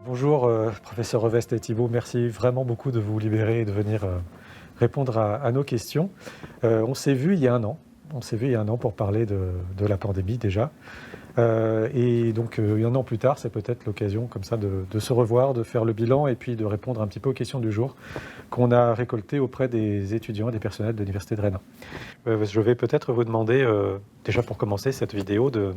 Bonjour, professeur Revest et Thibault, merci vraiment beaucoup de vous libérer et de venir répondre à nos questions. On s'est vu il y a un an. On s'est vu il y a un an pour parler de la pandémie déjà. Et donc, un an plus tard, c'est peut-être l'occasion comme ça de se revoir, de faire le bilan et puis de répondre un petit peu aux questions du jour qu'on a récoltées auprès des étudiants et des personnels de l'Université de Rennes. Je vais peut-être vous demander, déjà pour commencer cette vidéo, de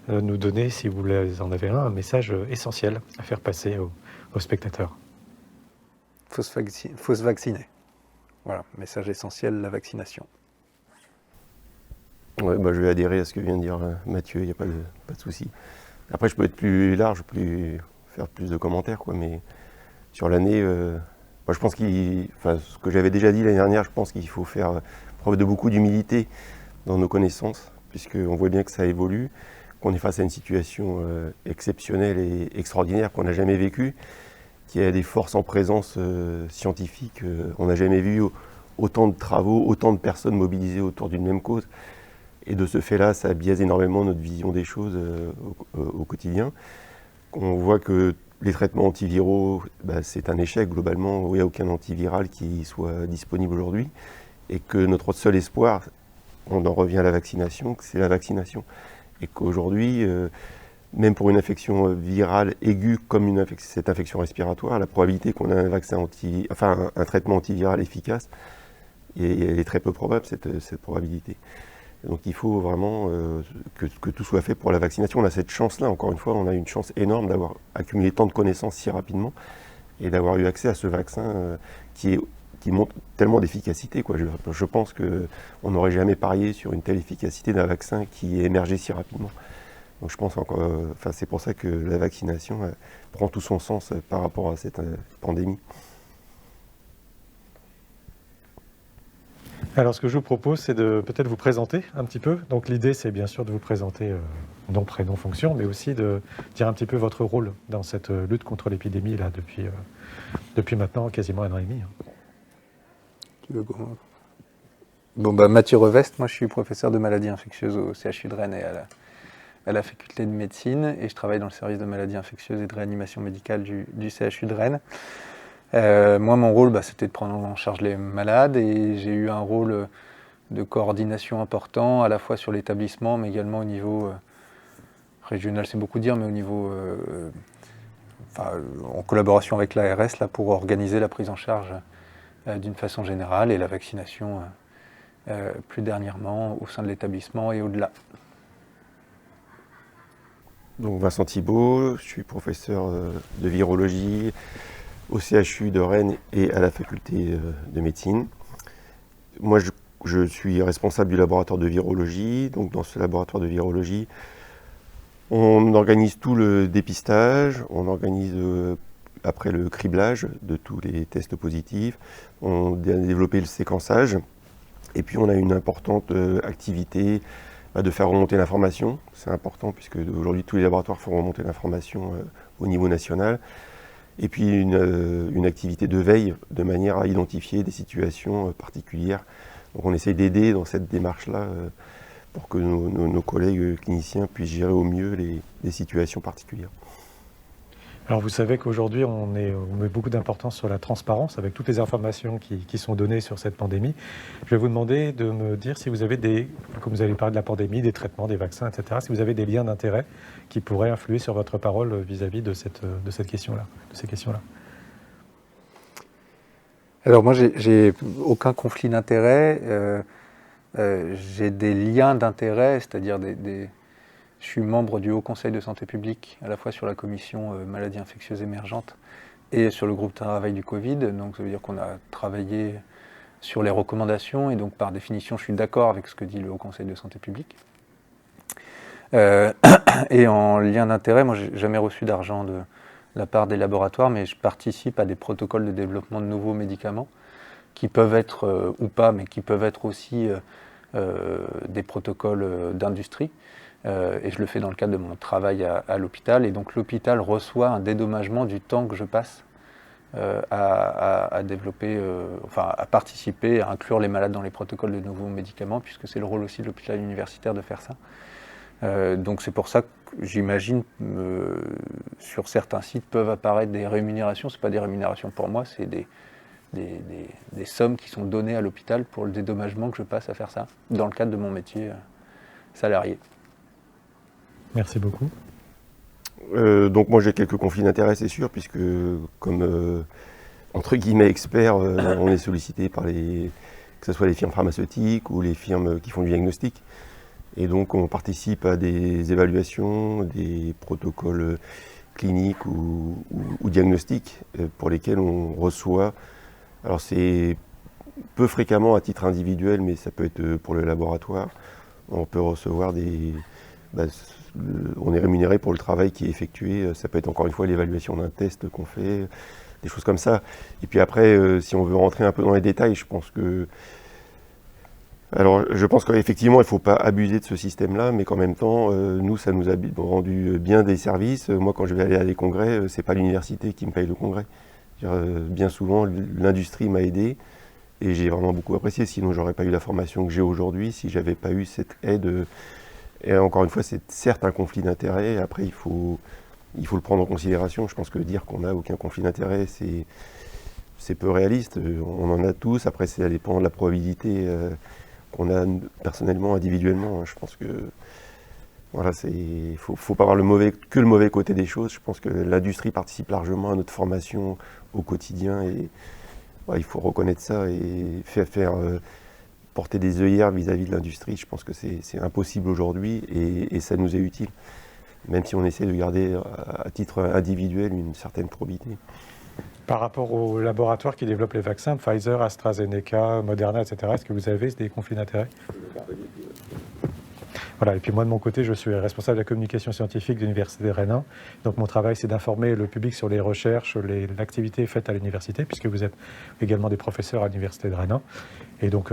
nous donner, si vous en avez un message essentiel à faire passer aux spectateurs. Faut se vacciner. Voilà, message essentiel, la vaccination. Ouais, je vais adhérer à ce que vient de dire Mathieu, il n'y a pas de souci. Après, je peux être plus large, faire plus de commentaires, mais sur l'année, je pense ce que j'avais déjà dit l'année dernière, je pense qu'il faut faire preuve de beaucoup d'humilité dans nos connaissances, puisqu'on voit bien que ça évolue, qu'on est face à une situation exceptionnelle et extraordinaire qu'on n'a jamais vécue, qu'il y a des forces en présence scientifique. On n'a jamais vu autant de travaux, autant de personnes mobilisées autour d'une même cause. Et de ce fait-là, ça biaise énormément notre vision des choses au quotidien. On voit que les traitements antiviraux, c'est un échec globalement. Il n'y a aucun antiviral qui soit disponible aujourd'hui. Et que notre seul espoir, on en revient à la vaccination, c'est la vaccination. Et qu'aujourd'hui, même pour une infection virale aiguë comme cette infection respiratoire, la probabilité qu'on ait un traitement antiviral efficace, elle est très peu probable, cette probabilité. Donc il faut vraiment que tout soit fait pour la vaccination. On a cette chance-là, encore une fois, on a une chance énorme d'avoir accumulé tant de connaissances si rapidement et d'avoir eu accès à ce vaccin qui montre tellement d'efficacité. Je pense qu'on n'aurait jamais parié sur une telle efficacité d'un vaccin qui est émergé si rapidement. Donc je pense c'est pour ça que la vaccination prend tout son sens par rapport à cette pandémie. Alors, ce que je vous propose, c'est de peut-être vous présenter un petit peu. Donc, l'idée, c'est bien sûr de vous présenter nom, prénom, fonction, mais aussi de dire un petit peu votre rôle dans cette lutte contre l'épidémie là depuis maintenant quasiment un an et demi. Tu veux Mathieu Revest, moi je suis professeur de maladies infectieuses au CHU de Rennes et à la faculté de médecine, et je travaille dans le service de maladies infectieuses et de réanimation médicale du CHU de Rennes. Moi, mon rôle, c'était de prendre en charge les malades, et j'ai eu un rôle de coordination important, à la fois sur l'établissement, mais également au niveau régional, c'est beaucoup dire, mais au niveau, en collaboration avec l'ARS, là, pour organiser la prise en charge d'une façon générale, et la vaccination plus dernièrement au sein de l'établissement et au-delà. Donc Vincent Thibault, je suis professeur de virologie au CHU de Rennes et à la faculté de médecine. Moi, je suis responsable du laboratoire de virologie. Donc dans ce laboratoire de virologie, on organise tout le dépistage, on organise après le criblage de tous les tests positifs, on a développé le séquençage, et puis on a une importante activité de faire remonter l'information. C'est important puisque aujourd'hui tous les laboratoires font remonter l'information au niveau national. Et puis une activité de veille de manière à identifier des situations particulières. Donc on essaye d'aider dans cette démarche-là pour que nos collègues cliniciens puissent gérer au mieux les situations particulières. Alors, vous savez qu'aujourd'hui, on met beaucoup d'importance sur la transparence avec toutes les informations qui sont données sur cette pandémie. Je vais vous demander de me dire si vous avez comme vous avez parlé de la pandémie, des traitements, des vaccins, etc., si vous avez des liens d'intérêt qui pourraient influer sur votre parole vis-à-vis de cette question-là, de ces questions-là. Alors moi, j'ai aucun conflit d'intérêt. J'ai des liens d'intérêt, c'est-à-dire je suis membre du Haut Conseil de santé publique, à la fois sur la commission maladies infectieuses émergentes et sur le groupe de travail du Covid. Donc ça veut dire qu'on a travaillé sur les recommandations, et donc par définition, je suis d'accord avec ce que dit le Haut Conseil de santé publique. Et en lien d'intérêt, moi, j'ai jamais reçu d'argent de la part des laboratoires, mais je participe à des protocoles de développement de nouveaux médicaments qui peuvent être, ou pas, mais qui peuvent être aussi des protocoles d'industrie. Et je le fais dans le cadre de mon travail à l'hôpital. Et donc l'hôpital reçoit un dédommagement du temps que je passe à développer, à participer, à inclure les malades dans les protocoles de nouveaux médicaments, puisque c'est le rôle aussi de l'hôpital universitaire de faire ça. Donc c'est pour ça que j'imagine sur certains sites peuvent apparaître des rémunérations. Ce n'est pas des rémunérations pour moi, c'est des sommes qui sont données à l'hôpital pour le dédommagement que je passe à faire ça, dans le cadre de mon métier salarié. Merci beaucoup. Donc moi j'ai quelques conflits d'intérêts, c'est sûr, puisque comme entre guillemets expert, on est sollicité par que ce soit les firmes pharmaceutiques ou les firmes qui font du diagnostic. Et donc on participe à des évaluations, des protocoles cliniques ou diagnostiques pour lesquels on reçoit. Alors c'est peu fréquemment à titre individuel, mais ça peut être pour le laboratoire. On peut recevoir on est rémunéré pour le travail qui est effectué. Ça peut être encore une fois l'évaluation d'un test qu'on fait, des choses comme ça. Et puis après, si on veut rentrer un peu dans les détails, je pense qu'effectivement, il ne faut pas abuser de ce système-là, mais qu'en même temps, nous, ça nous a rendu bien des services. Moi, quand je vais aller à des congrès, ce n'est pas l'université qui me paye le congrès. Bien souvent, l'industrie m'a aidé et j'ai vraiment beaucoup apprécié. Sinon, je n'aurais pas eu la formation que j'ai aujourd'hui si je n'avais pas eu cette aide. Et encore une fois, c'est certes un conflit d'intérêts. Après, il faut le prendre en considération. Je pense que dire qu'on n'a aucun conflit d'intérêts, c'est peu réaliste. On en a tous. Après, ça dépend de la probabilité qu'on a personnellement, individuellement. Je pense que voilà, faut pas voir que le mauvais côté des choses. Je pense que l'industrie participe largement à notre formation au quotidien et il faut reconnaître ça et faire porter des œillères vis-à-vis de l'industrie. Je pense que c'est impossible aujourd'hui et ça nous est utile, même si on essaie de garder à titre individuel une certaine probité. Par rapport aux laboratoires qui développent les vaccins, Pfizer, AstraZeneca, Moderna, etc., est-ce que vous avez des conflits d'intérêts ? Voilà, et puis moi de mon côté, je suis responsable de la communication scientifique de l'Université de Rennes 1. Donc mon travail, c'est d'informer le public sur les recherches, l'activité faite à l'université, puisque vous êtes également des professeurs à l'Université de Rennes 1. Et donc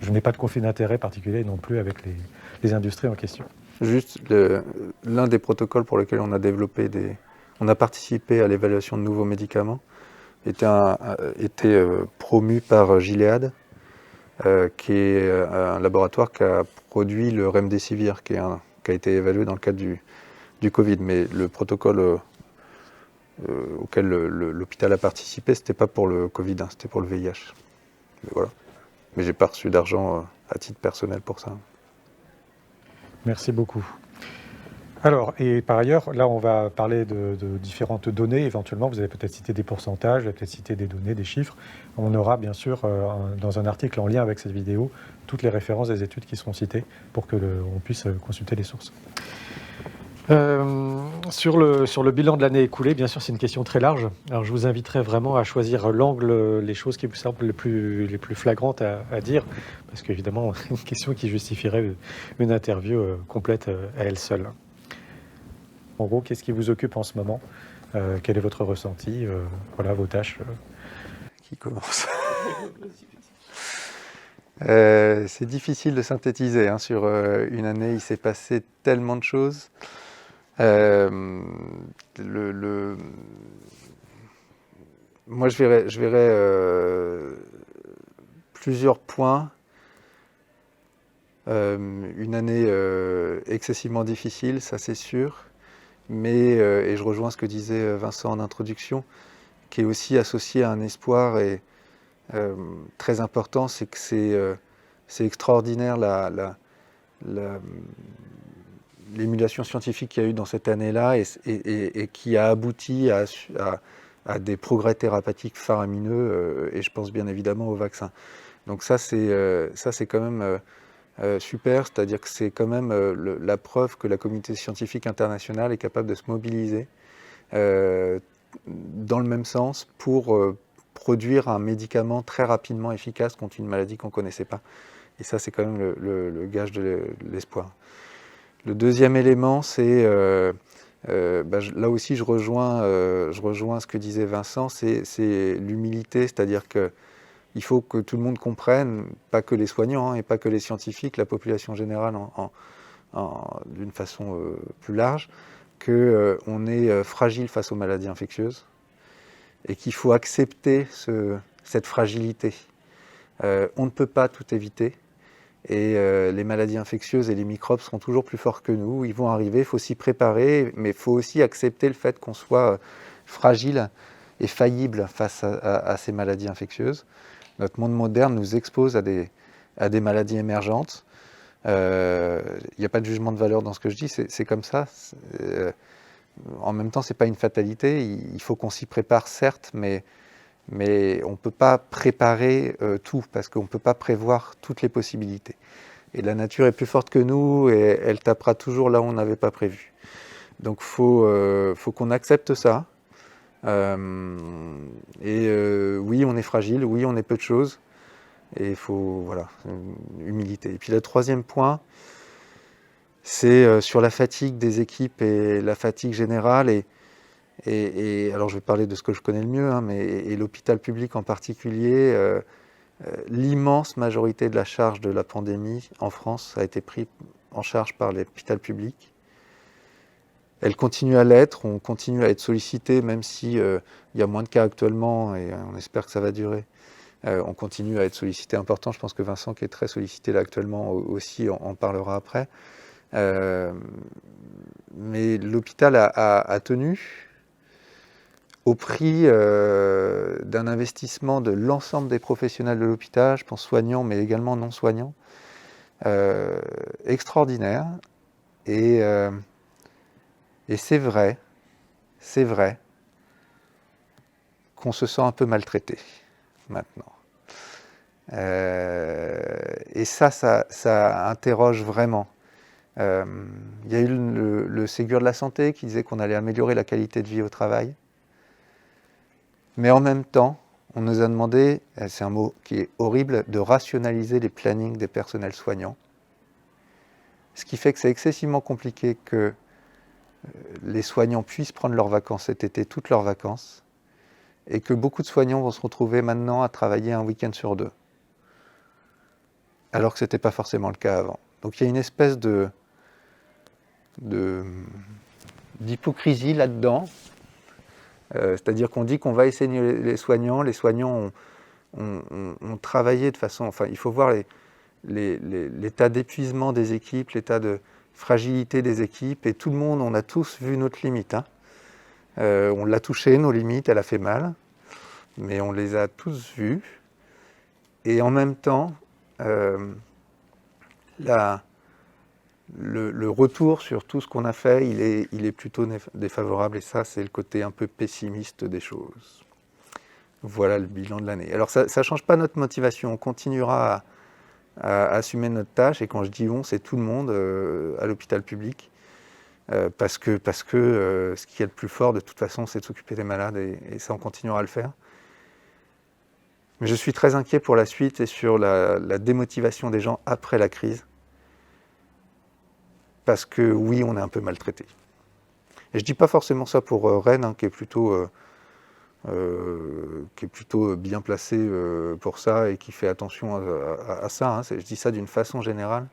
je n'ai pas de conflit d'intérêt particulier non plus avec les industries en question. Juste, l'un des protocoles pour lesquels on a développé on a participé à l'évaluation de nouveaux médicaments était promu par Gilead, qui est un laboratoire qui a produit le Remdesivir, qui a été évalué dans le cadre du Covid. Mais le protocole auquel l'hôpital a participé, c'était pas pour le Covid, c'était pour le VIH. Mais voilà. Mais j'ai pas reçu d'argent à titre personnel pour ça. Merci beaucoup. Alors, et par ailleurs, là, on va parler de différentes données. Éventuellement, vous allez peut-être citer des pourcentages, vous allez peut-être citer des données, des chiffres. On aura bien sûr, dans un article en lien avec cette vidéo, toutes les références des études qui seront citées pour qu'on puisse consulter les sources. Sur le bilan de l'année écoulée, bien sûr, c'est une question très large. Alors, je vous inviterai vraiment à choisir l'angle, les choses qui vous semblent les plus flagrantes à dire, parce qu'évidemment, une question qui justifierait une interview complète à elle seule. En gros, qu'est-ce qui vous occupe en ce moment ? Quel est votre ressenti ? Voilà, vos tâches. Qui commence ? C'est difficile de synthétiser. Sur une année, il s'est passé tellement de choses. Moi, je verrais plusieurs points. Une année excessivement difficile, ça c'est sûr. Mais, et je rejoins ce que disait Vincent en introduction, qui est aussi associé à un espoir et très important, c'est que c'est extraordinaire l'émulation scientifique qu'il y a eu dans cette année-là et qui a abouti à des progrès thérapeutiques faramineux, et je pense bien évidemment au vaccin. Donc ça c'est quand même super, c'est-à-dire que c'est quand même la preuve que la communauté scientifique internationale est capable de se mobiliser dans le même sens pour produire un médicament très rapidement efficace contre une maladie qu'on ne connaissait pas. Et ça, c'est quand même le gage de l'espoir. Le deuxième élément, c'est, là aussi je rejoins ce que disait Vincent, c'est l'humilité, c'est-à-dire que il faut que tout le monde comprenne, pas que les soignants et pas que les scientifiques, la population générale d'une façon plus large, qu'on est fragile face aux maladies infectieuses et qu'il faut accepter cette fragilité. On ne peut pas tout éviter Et les maladies infectieuses et les microbes seront toujours plus forts que nous. Ils vont arriver, il faut s'y préparer, mais il faut aussi accepter le fait qu'on soit fragile et faillible face à ces maladies infectieuses. Notre monde moderne nous expose à des maladies émergentes. Il n'y a pas de jugement de valeur dans ce que je dis, c'est comme ça. En même temps, ce n'est pas une fatalité. Il faut qu'on s'y prépare, certes, mais on ne peut pas préparer tout, parce qu'on ne peut pas prévoir toutes les possibilités. Et la nature est plus forte que nous, et elle tapera toujours là où on n'avait pas prévu. Donc faut qu'on accepte ça. Oui, on est fragile, oui, on est peu de choses, et il faut, voilà, humilité. Et puis le troisième point, c'est sur la fatigue des équipes et la fatigue générale, et alors je vais parler de ce que je connais le mieux, hein, et l'hôpital public en particulier. L'immense majorité de la charge de la pandémie en France a été prise en charge par l'hôpital public. Elle continue à l'être, on continue à être sollicité, même si il y a moins de cas actuellement, et on espère que ça va durer. On continue à être sollicité important. Je pense que Vincent, qui est très sollicité là actuellement aussi, en parlera après. Mais l'hôpital a tenu au prix d'un investissement de l'ensemble des professionnels de l'hôpital, je pense soignants, mais également non soignants, extraordinaire. Et c'est vrai qu'on se sent un peu maltraité maintenant. Et ça interroge vraiment. Il y a eu le Ségur de la santé qui disait qu'on allait améliorer la qualité de vie au travail. Mais en même temps, on nous a demandé, c'est un mot qui est horrible, de rationaliser les plannings des personnels soignants. Ce qui fait que c'est excessivement compliqué que les soignants puissent prendre leurs vacances cet été, toutes leurs vacances, et que beaucoup de soignants vont se retrouver maintenant à travailler un week-end sur 2, alors que ce n'était pas forcément le cas avant. Donc il y a une espèce d'hypocrisie là-dedans, c'est-à-dire qu'on dit qu'on va essayer les soignants ont travaillé de façon... Enfin, il faut voir l'état d'épuisement des équipes, l'état de fragilité des équipes, et tout le monde, on a tous vu notre limite. Hein. On l'a touché, nos limites, elle a fait mal, mais on les a tous vues. Et en même temps, le retour sur tout ce qu'on a fait, il est plutôt défavorable, et ça, c'est le côté un peu pessimiste des choses. Voilà le bilan de l'année. Alors, ça ne change pas notre motivation, on continuera à assumer notre tâche, et quand je dis on, c'est tout le monde à l'hôpital public, parce que ce qui est le plus fort, de toute façon, c'est de s'occuper des malades, et ça, on continuera à le faire. Mais je suis très inquiet pour la suite et sur la démotivation des gens après la crise. Parce que oui, on est un peu maltraité. Et je ne dis pas forcément ça pour Rennes, hein, qui est plutôt bien placé pour ça et qui fait attention à ça. Hein. Je dis ça d'une façon générale.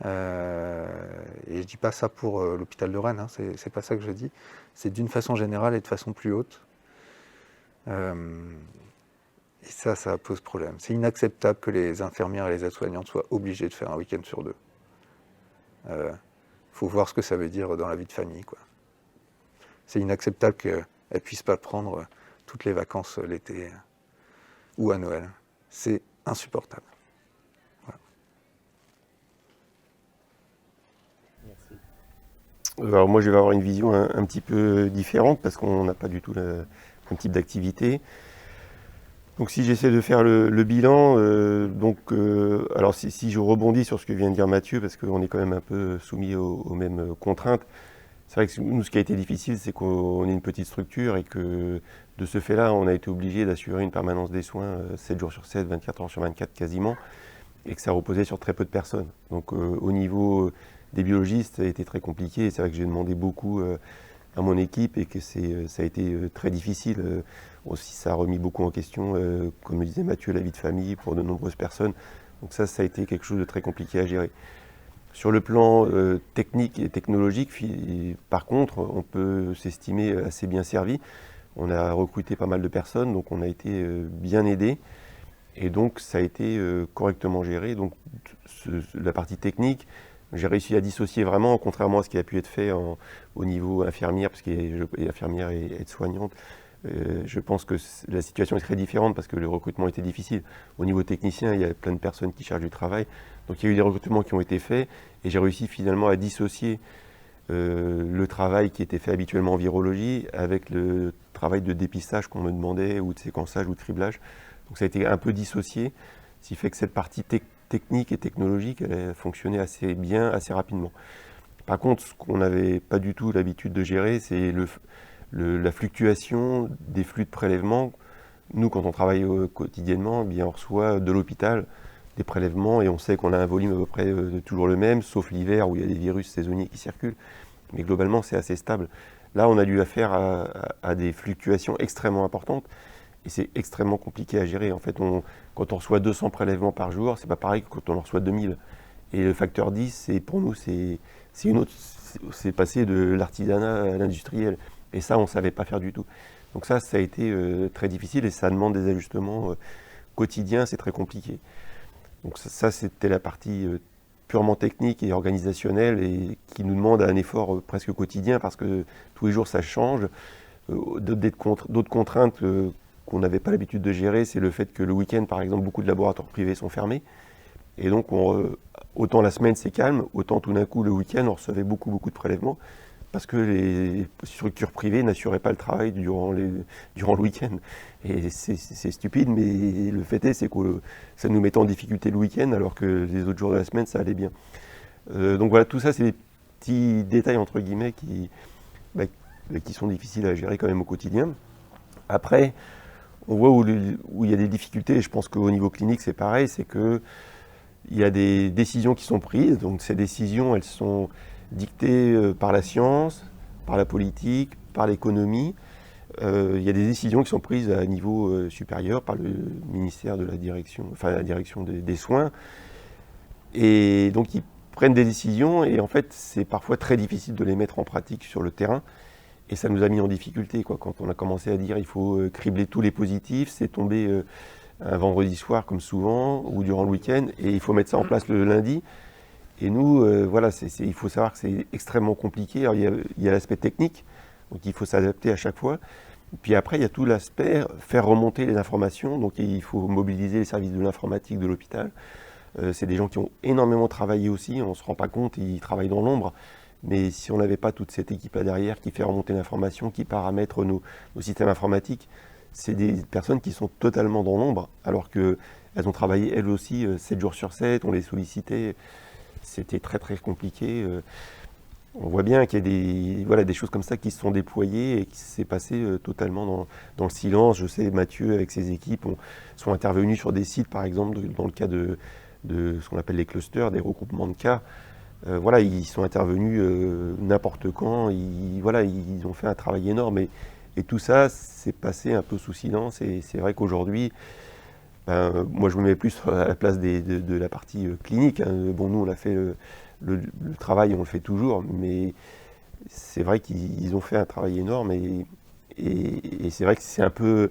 Et je ne dis pas ça pour l'hôpital de Rennes, hein. C'est pas ça que je dis. C'est d'une façon générale et de façon plus haute. Et ça pose problème. C'est inacceptable que les infirmières et les aides-soignantes soient obligées de faire un week-end sur 2. Faut voir ce que ça veut dire dans la vie de famille, quoi. C'est inacceptable qu'elles ne puissent pas prendre toutes les vacances l'été ou à Noël. C'est insupportable. Voilà. Merci. Alors moi, je vais avoir une vision un petit peu différente parce qu'on n'a pas du tout le même type d'activité. Donc si j'essaie de faire le bilan, alors si je rebondis sur ce que vient de dire Mathieu, parce qu'on est quand même un peu soumis aux mêmes contraintes, c'est vrai que nous, ce qui a été difficile, c'est qu'on est une petite structure et que de ce fait-là, on a été obligé d'assurer une permanence des soins 7 jours sur 7, 24 heures sur 24 quasiment, et que ça reposait sur très peu de personnes. Donc au niveau des biologistes, ça a été très compliqué, et c'est vrai que j'ai demandé beaucoup à mon équipe et que ça a été très difficile. Aussi, ça a remis beaucoup en question, comme le disait Mathieu, la vie de famille pour de nombreuses personnes. Donc ça a été quelque chose de très compliqué à gérer. Sur le plan technique et technologique, par contre, on peut s'estimer assez bien servi. On a recruté pas mal de personnes, donc on a été bien aidés. Et donc, ça a été correctement géré. Donc, la partie technique, j'ai réussi à dissocier vraiment, contrairement à ce qui a pu être fait au niveau infirmière, parce qu'il y a infirmière et aide-soignante. Je pense que la situation est très différente parce que le recrutement était difficile. Au niveau technicien, il y a plein de personnes qui cherchent du travail. Donc il y a eu des recrutements qui ont été faits et j'ai réussi finalement à dissocier le travail qui était fait habituellement en virologie avec le travail de dépistage qu'on me demandait, ou de séquençage ou de criblage. Donc ça a été un peu dissocié, ce qui fait que cette partie technique et technologique, elle a fonctionné assez bien, assez rapidement. Par contre, ce qu'on n'avait pas du tout l'habitude de gérer, c'est la fluctuation des flux de prélèvement. Nous, quand on travaille quotidiennement, eh bien, on reçoit de l'hôpital des prélèvements et on sait qu'on a un volume à peu près toujours le même, sauf l'hiver où il y a des virus saisonniers qui circulent. Mais globalement, c'est assez stable. Là, on a dû affaire à des fluctuations extrêmement importantes et c'est extrêmement compliqué à gérer. En fait, quand on reçoit 200 prélèvements par jour, c'est pas pareil que quand on en reçoit 2000. Et le facteur 10, pour nous, c'est passé de l'artisanat à l'industriel. Et ça, on ne savait pas faire du tout. Donc ça a été très difficile et ça demande des ajustements quotidiens, c'est très compliqué. Donc ça c'était la partie purement technique et organisationnelle et qui nous demande un effort presque quotidien parce que tous les jours ça change. D'autres contraintes qu'on n'avait pas l'habitude de gérer, c'est le fait que le week-end, par exemple, beaucoup de laboratoires privés sont fermés. Et donc, autant la semaine c'est calme, autant tout d'un coup le week-end on recevait beaucoup de prélèvements. Parce que les structures privées n'assuraient pas le travail durant le week-end. Et c'est stupide, mais le fait est, c'est que ça nous mettait en difficulté le week-end, alors que les autres jours de la semaine, ça allait bien. Donc voilà, tout ça, c'est des petits détails, entre guillemets, qui sont difficiles à gérer quand même au quotidien. Après, on voit où il y a des difficultés, et je pense qu'au niveau clinique, c'est pareil, c'est qu'il y a des décisions qui sont prises. Donc ces décisions, elles sont dictées par la science, par la politique, par l'économie. Il y a des décisions qui sont prises à un niveau supérieur par le ministère de la direction, enfin la direction des soins. Et donc ils prennent des décisions et en fait c'est parfois très difficile de les mettre en pratique sur le terrain. Et ça nous a mis en difficulté, quoi. Quand on a commencé à dire il faut cribler tous les positifs, c'est tombé un vendredi soir comme souvent ou durant le week-end et il faut mettre ça en place le lundi. Et nous, voilà, il faut savoir que c'est extrêmement compliqué. Alors, il y a l'aspect technique, donc il faut s'adapter à chaque fois. Puis après, il y a tout l'aspect faire remonter les informations. Donc il faut mobiliser les services de l'informatique de l'hôpital. C'est des gens qui ont énormément travaillé aussi. On ne se rend pas compte, ils travaillent dans l'ombre. Mais si on n'avait pas toute cette équipe là derrière qui fait remonter l'information, qui paramètre nos systèmes informatiques, c'est des personnes qui sont totalement dans l'ombre, alors qu'elles ont travaillé elles aussi 7 jours sur 7, on les sollicitait. C'était très compliqué. On voit bien qu'il y a des choses comme ça qui se sont déployées et qui s'est passé totalement dans le silence. Je sais, Mathieu, avec ses équipes, sont intervenus sur des sites, par exemple, dans le cas de ce qu'on appelle les clusters, des regroupements de cas. Voilà, ils sont intervenus n'importe quand. Ils ont fait un travail énorme. Et tout ça, c'est passé un peu sous silence. Et c'est vrai qu'aujourd'hui, moi, je me mets plus à la place de la partie clinique. Hein. Bon, nous, on a fait le travail, on le fait toujours, mais c'est vrai qu'ils ont fait un travail énorme et c'est vrai que c'est un peu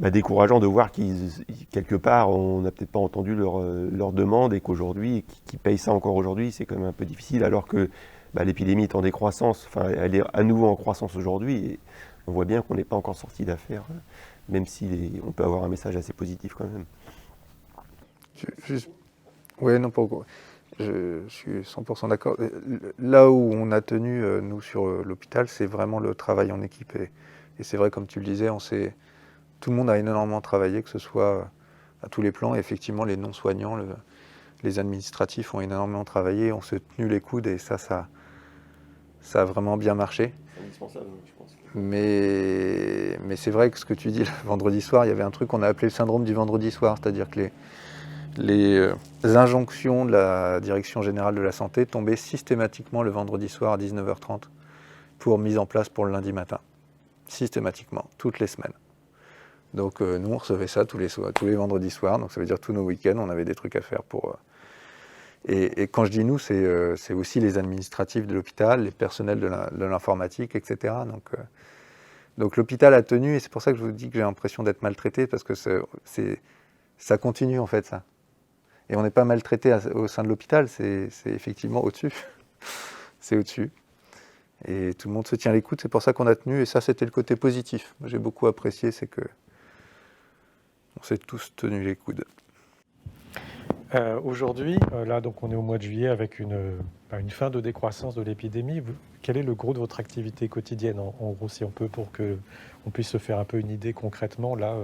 décourageant de voir quelque part, on n'a peut-être pas entendu leur demande et qu'aujourd'hui, qu'ils payent ça encore aujourd'hui, c'est quand même un peu difficile, alors que l'épidémie est en décroissance, enfin, elle est à nouveau en croissance aujourd'hui et on voit bien qu'on n'est pas encore sorti d'affaire. Même si on peut avoir un message assez positif quand même. Oui, non, je suis 100% d'accord. Là où on a tenu, nous, sur l'hôpital, c'est vraiment le travail en équipe. Et c'est vrai, comme tu le disais, tout le monde a énormément travaillé, que ce soit à tous les plans. Et effectivement, les non-soignants, les administratifs ont énormément travaillé, on s'est tenu les coudes et ça a vraiment bien marché. C'est indispensable, je pense. Mais c'est vrai que ce que tu dis, le vendredi soir, il y avait un truc qu'on a appelé le syndrome du vendredi soir, c'est-à-dire que les injonctions de la Direction Générale de la Santé tombaient systématiquement le vendredi soir à 19h30 pour mise en place pour le lundi matin. Systématiquement, toutes les semaines. Donc nous, on recevait ça tous les vendredis soirs, donc ça veut dire tous nos week-ends, on avait des trucs à faire pour... Et quand je dis nous, c'est aussi les administratifs de l'hôpital, les personnels de l'informatique, etc. Donc l'hôpital a tenu, et c'est pour ça que je vous dis que j'ai l'impression d'être maltraité, parce que ça continue en fait ça. Et on n'est pas maltraité au sein de l'hôpital, c'est effectivement au-dessus. C'est au-dessus. Et tout le monde se tient les coudes, c'est pour ça qu'on a tenu, et ça c'était le côté positif. Moi, j'ai beaucoup apprécié, c'est que on s'est tous tenus les coudes. Aujourd'hui, là, donc on est au mois de juillet avec une fin de décroissance de l'épidémie. Quel est le gros de votre activité quotidienne, en gros, si on peut, pour qu'on puisse se faire un peu une idée concrètement, là,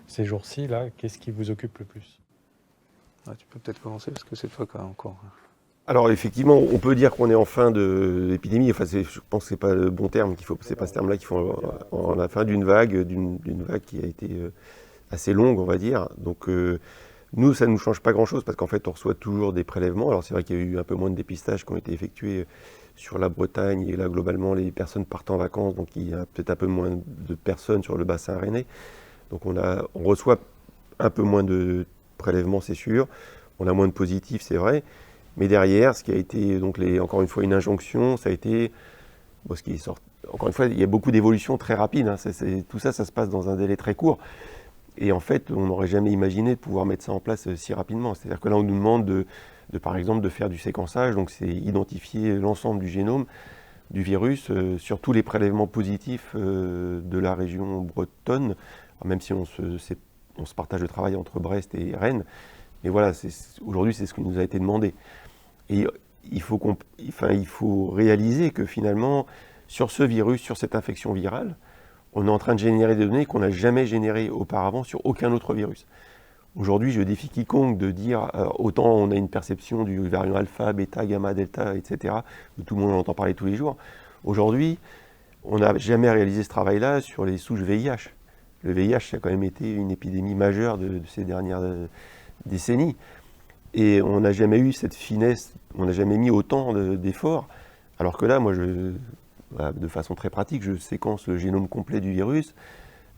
ces jours-ci, là, qu'est-ce qui vous occupe le plus? Tu peux peut-être commencer, parce que c'est toi qui as encore... Alors effectivement, on peut dire qu'on est en fin de l'épidémie. Enfin, je pense que c'est pas le bon terme c'est pas ce terme-là qu'il faut en la fin d'une vague qui a été assez longue, on va dire. Donc nous, ça ne nous change pas grand-chose parce qu'en fait, on reçoit toujours des prélèvements. Alors c'est vrai qu'il y a eu un peu moins de dépistages qui ont été effectués sur la Bretagne et là globalement les personnes partent en vacances, donc il y a peut-être un peu moins de personnes sur le bassin rennais. Donc on reçoit un peu moins de prélèvements, c'est sûr. On a moins de positifs, c'est vrai. Mais derrière, ce qui a été, donc encore une fois, une injonction, ça a été, ce qui sort, encore une fois, il y a beaucoup d'évolutions très rapides. Hein, tout ça, ça se passe dans un délai très court. Et en fait, on n'aurait jamais imaginé de pouvoir mettre ça en place si rapidement. C'est-à-dire que là, on nous demande, par exemple, de faire du séquençage. Donc, c'est identifier l'ensemble du génome du virus sur tous les prélèvements positifs de la région bretonne. Alors, même si on se partage le travail entre Brest et Rennes. Mais voilà, aujourd'hui, c'est ce qui nous a été demandé. Et il faut réaliser que finalement, sur ce virus, sur cette infection virale, on est en train de générer des données qu'on n'a jamais générées auparavant sur aucun autre virus. Aujourd'hui, je défie quiconque de dire, autant on a une perception du variant alpha, bêta, gamma, delta, etc., où tout le monde en entend parler tous les jours. Aujourd'hui, on n'a jamais réalisé ce travail-là sur les souches VIH. Le VIH, ça a quand même été une épidémie majeure de ces dernières décennies. Et on n'a jamais eu cette finesse, on n'a jamais mis autant d'efforts. Alors que là, moi, de façon très pratique, je séquence le génome complet du virus.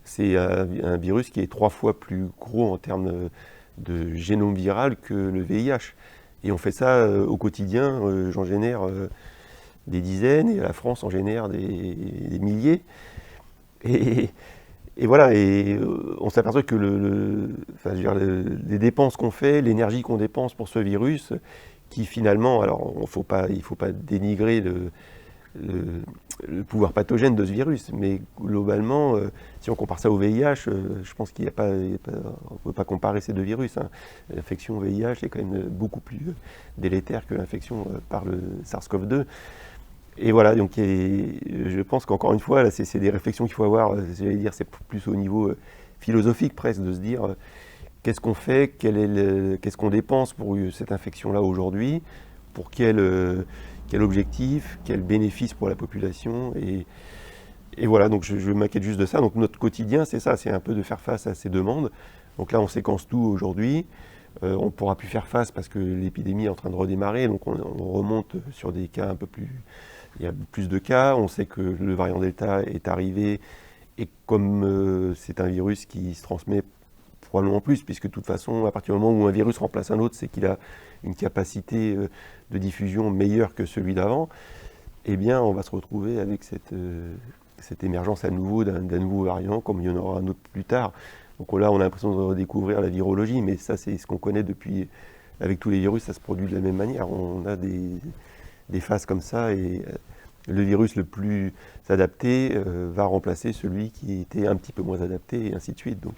C'est un virus qui est 3 fois plus gros en termes de génome viral que le VIH. Et on fait ça au quotidien, j'en génère des dizaines, et la France en génère des milliers. Et voilà, on s'aperçoit que les dépenses qu'on fait, l'énergie qu'on dépense pour ce virus, qui finalement, alors il ne faut pas dénigrer le pouvoir pathogène de ce virus, mais globalement, si on compare ça au VIH, je pense qu'il n'y a pas, on ne peut pas comparer ces deux virus. Hein. L'infection VIH est quand même beaucoup plus délétère que l'infection par le SARS-CoV-2. Et voilà, donc je pense qu'encore une fois, là, c'est des réflexions qu'il faut avoir, j'allais dire, c'est plus au niveau philosophique presque, de se dire qu'est-ce qu'on fait, qu'est-ce qu'on dépense pour cette infection-là aujourd'hui, pour quel objectif, quel bénéfice pour la population. Et voilà, donc je m'inquiète juste de ça. Donc notre quotidien, c'est ça, c'est un peu de faire face à ces demandes. Donc là, on séquence tout aujourd'hui. On ne pourra plus faire face parce que l'épidémie est en train de redémarrer, donc on remonte sur des cas un peu plus... Il y a plus de cas, on sait que le variant Delta est arrivé, et comme c'est un virus qui se transmet probablement plus, puisque de toute façon, à partir du moment où un virus remplace un autre, c'est qu'il a une capacité de diffusion meilleure que celui d'avant, eh bien on va se retrouver avec cette émergence à nouveau d'un nouveau variant, comme il y en aura un autre plus tard. Donc là, on a l'impression de redécouvrir la virologie, mais ça, c'est ce qu'on connaît depuis. Avec tous les virus, ça se produit de la même manière. On a des phases comme ça, et le virus le plus adapté va remplacer celui qui était un petit peu moins adapté, et ainsi de suite. Donc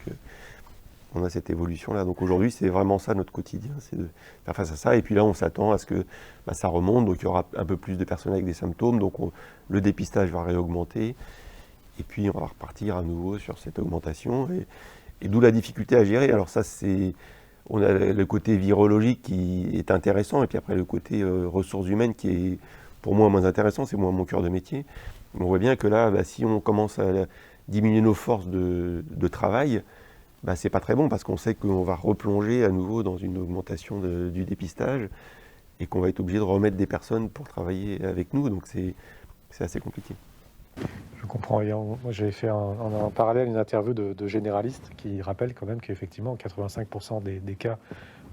on a cette évolution-là. Donc aujourd'hui, c'est vraiment ça notre quotidien, c'est de faire face à ça. Et puis là, on s'attend à ce que ça remonte, donc il y aura un peu plus de personnes avec des symptômes, donc le dépistage va réaugmenter, et puis on va repartir à nouveau sur cette augmentation. Et d'où la difficulté à gérer. Alors ça, on a le côté virologique qui est intéressant, et puis après le côté ressources humaines qui est pour moi moins intéressant, c'est moins mon cœur de métier. On voit bien que là, si on commence à diminuer nos forces de travail, c'est pas très bon, parce qu'on sait qu'on va replonger à nouveau dans une augmentation du dépistage, et qu'on va être obligé de remettre des personnes pour travailler avec nous, donc c'est assez compliqué. Je comprends. Moi, j'avais fait en parallèle une interview de généralistes qui rappellent quand même qu'effectivement, 85% des cas,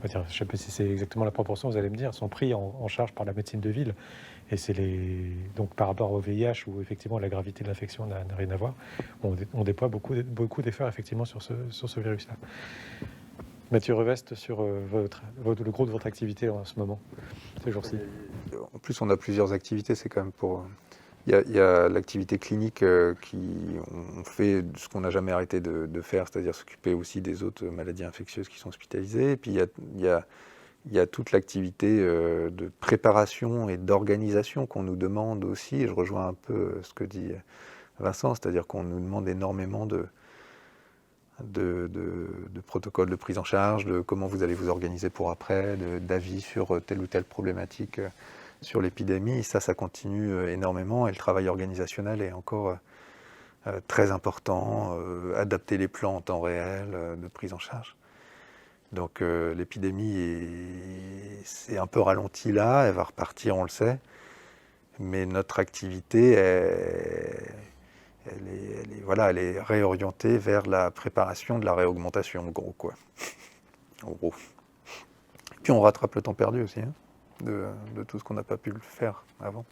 je ne sais pas si c'est exactement la proportion, vous allez me dire, sont pris en charge par la médecine de ville. Et c'est donc par rapport au VIH, où effectivement la gravité de l'infection n'a rien à voir, on déploie beaucoup d'efforts effectivement sur ce virus-là. Mathieu Reveste, sur le gros de votre activité en ce moment, ces jours-ci. En plus, on a plusieurs activités. C'est quand même pour. Il y a l'activité clinique on fait ce qu'on n'a jamais arrêté de faire, c'est-à-dire s'occuper aussi des autres maladies infectieuses qui sont hospitalisées. Et puis il y a toute l'activité de préparation et d'organisation qu'on nous demande aussi. Et je rejoins un peu ce que dit Vincent, c'est-à-dire qu'on nous demande énormément de protocoles de prise en charge, de comment vous allez vous organiser pour après, d'avis sur telle ou telle problématique sur l'épidémie. Ça continue énormément et le travail organisationnel est encore très important. Adapter les plans en temps réel de prise en charge. Donc l'épidémie c'est un peu ralenti là, elle va repartir, on le sait, mais notre activité elle est réorientée vers la préparation de la réaugmentation, en gros, quoi. En gros. Et puis on rattrape le temps perdu aussi, hein, de tout ce qu'on n'a pas pu le faire avant.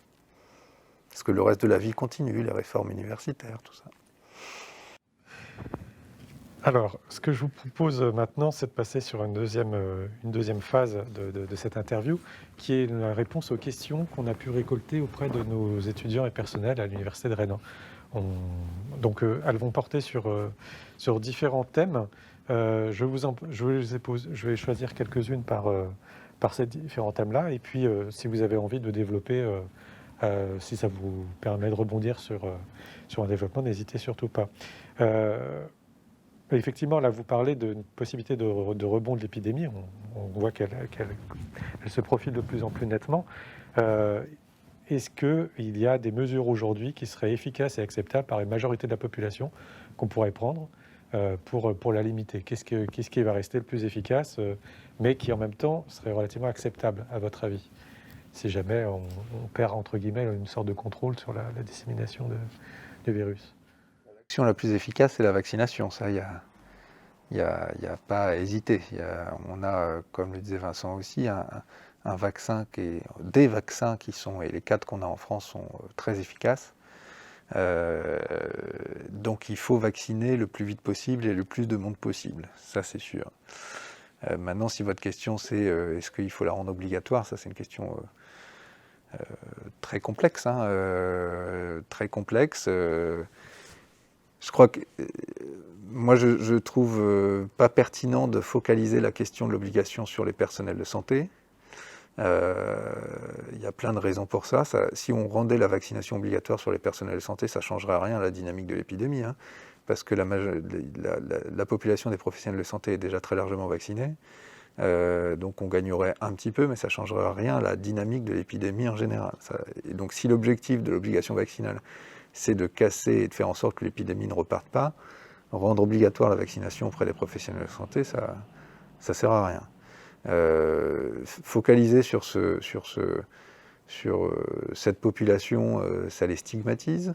Parce que le reste de la vie continue, les réformes universitaires, tout ça. Alors, ce que je vous propose maintenant, c'est de passer sur une deuxième phase de cette interview, qui est la réponse aux questions qu'on a pu récolter auprès de nos étudiants et personnels à l'Université de Rennes. Donc, elles vont porter sur différents thèmes. Je vais choisir quelques-unes par ces différents thèmes-là, et puis si vous avez envie de développer, si ça vous permet de rebondir sur un développement, n'hésitez surtout pas. Effectivement, là, vous parlez d'une possibilité de rebond de l'épidémie. On voit qu'elle se profile de plus en plus nettement. Est-ce qu'il y a des mesures aujourd'hui qui seraient efficaces et acceptables par une majorité de la population qu'on pourrait prendre pour la limiter? Qu'est-ce qui va rester le plus efficace, mais qui en même temps serait relativement acceptable, à votre avis, si jamais on perd, entre guillemets, une sorte de contrôle sur la dissémination du virus? L'action la plus efficace, c'est la vaccination. Ça, il y a pas à hésiter. On a, comme le disait Vincent aussi, un vaccin des vaccins qui sont, et les 4 qu'on a en France sont très efficaces. Donc il faut vacciner le plus vite possible et le plus de monde possible. Ça, c'est sûr. Maintenant, si votre question c'est est-ce qu'il faut la rendre obligatoire, ça c'est une question très complexe. Très complexe. Je crois que moi je trouve pas pertinent de focaliser la question de l'obligation sur les personnels de santé. Il y a plein de raisons pour ça. Si on rendait la vaccination obligatoire sur les personnels de santé, ça ne changerait rien à la dynamique de l'épidémie, hein, parce que la population des professionnels de santé est déjà très largement vaccinée. Donc on gagnerait un petit peu, mais ça ne changerait rien à la dynamique de l'épidémie en général. Et donc si l'objectif de l'obligation vaccinale, c'est de casser et de faire en sorte que l'épidémie ne reparte pas, rendre obligatoire la vaccination auprès des professionnels de santé, ça ne sert à rien. Focaliser sur cette population, ça les stigmatise.